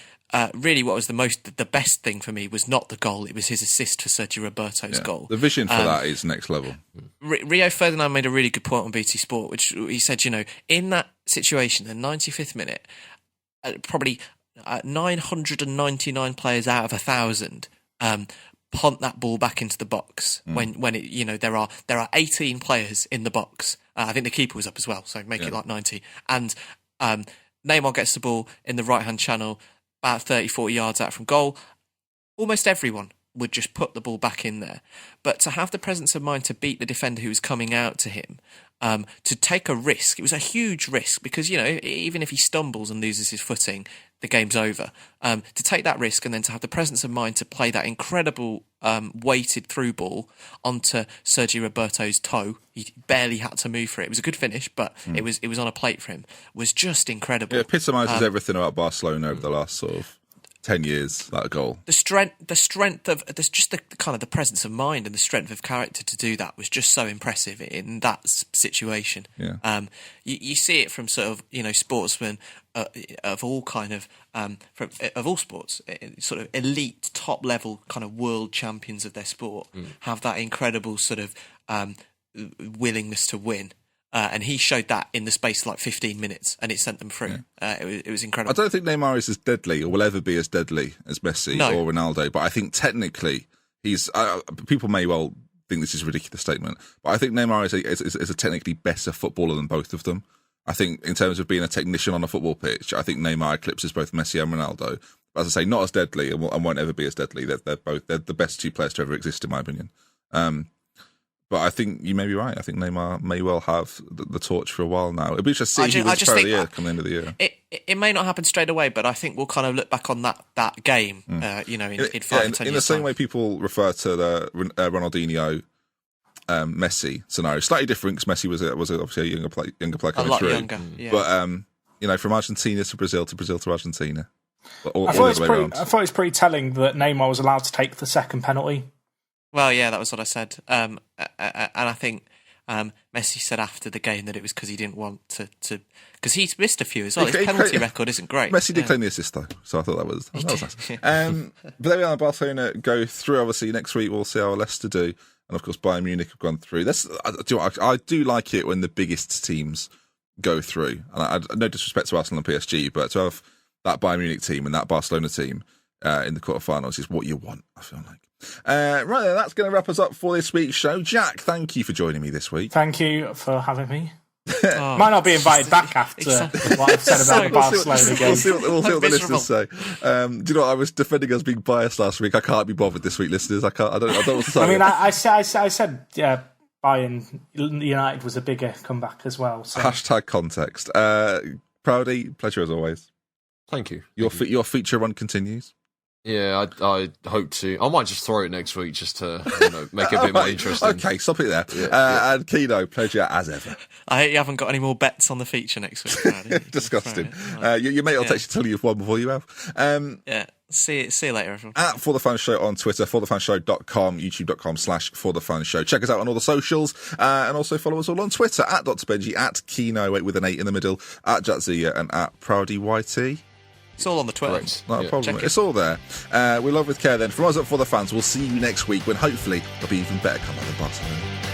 really what was the best thing for me was not the goal, it was his assist for Sergio Roberto's goal. The vision for that is next level. Rio Ferdinand made a really good point on BT Sport, which he said, in that situation, the 95th minute, probably 999 players out of 1,000 punt that ball back into the box when it there are 18 players in the box. I think the keeper was up as well, so make it like 90. And Neymar gets the ball in the right-hand channel, about 30, 40 yards out from goal. Almost everyone would just put the ball back in there. But to have the presence of mind to beat the defender who was coming out to him, to take a risk, it was a huge risk because, even if he stumbles and loses his footing, the game's over. To take that risk and then to have the presence of mind to play that incredible weighted through ball onto Sergio Roberto's toe, he barely had to move for it. It was a good finish, but it was on a plate for him. Was just incredible. It epitomises everything about Barcelona over the last sort of 10 years, that goal. The strength of there's just the kind of the presence of mind and the strength of character to do that was just so impressive in that situation. Yeah. You see it from sort of sportsmen of all kind of of all sports, sort of elite top level kind of world champions of their sport have that incredible sort of willingness to win. And he showed that in the space of like 15 minutes, and it sent them through. Yeah. It was incredible. I don't think Neymar is as deadly, or will ever be as deadly as Messi or Ronaldo, but I think technically he's... people may well think this is a ridiculous statement, but I think Neymar is a technically better footballer than both of them. I think in terms of being a technician on a football pitch, I think Neymar eclipses both Messi and Ronaldo. But as I say, not as deadly and won't ever be as deadly. They're the best two players to ever exist, in my opinion. But I think you may be right. I think Neymar may well have the torch for a while now. It'll be interesting to see who wins Player of the Year come the end of the year. It may not happen straight away, but I think we'll kind of look back on that game, in 5 or 10 years. In the same way people refer to the Ronaldinho, Messi scenario, slightly different because Messi was obviously a younger player coming through. Younger, yeah. But from Argentina to Brazil to Argentina. I thought it was pretty telling that Neymar was allowed to take the second penalty. Well, yeah, that was what I said. And I think Messi said after the game that it was because he didn't want to because he's missed a few as well. His penalty record isn't great. Messi did claim the assist though, so I thought that was nice. But there we are. Barcelona go through. Obviously, next week we'll see how Leicester do, and of course Bayern Munich have gone through. I do like it when the biggest teams go through, and no disrespect to Arsenal and PSG, but to have that Bayern Munich team and that Barcelona team in the quarterfinals is what you want, I feel like. Right then, that's going to wrap us up for this week's show. Jack, thank you for joining me this week. Thank you for having me. Might not be invited back after what I've said about the Barcelona game. We'll see what the listeners say. Do you know what? I was defending us being biased last week. I can't be bothered this week, listeners. I don't want to say. I mean, I said Bayern United was a bigger comeback as well. So. Hashtag context. Proudy, pleasure as always. Thank you. Your feature run continues. Yeah, I hope to. I might just throw it next week just to make it a bit more interesting. Okay, stop it there. Yeah. And Kino, pleasure as ever. I hope you haven't got any more bets on the feature next week. Disgusting. Your mate will text you tell you've won before you have. Yeah. See you later, everyone. Ah. At ForTheFans Show on Twitter, ForTheFansShow.com, YouTube.com/ForTheFans Show. Check us out on all the socials, and also follow us all on Twitter at Dr. Benji, at Kino with an 8 in the middle, at Jatzia, and at ProudyYT. It's all on the Twitter. Not a problem. It's all there. We love with care then. From us at For The Fans, we'll see you next week when hopefully there'll be even better comeback than Barcelona.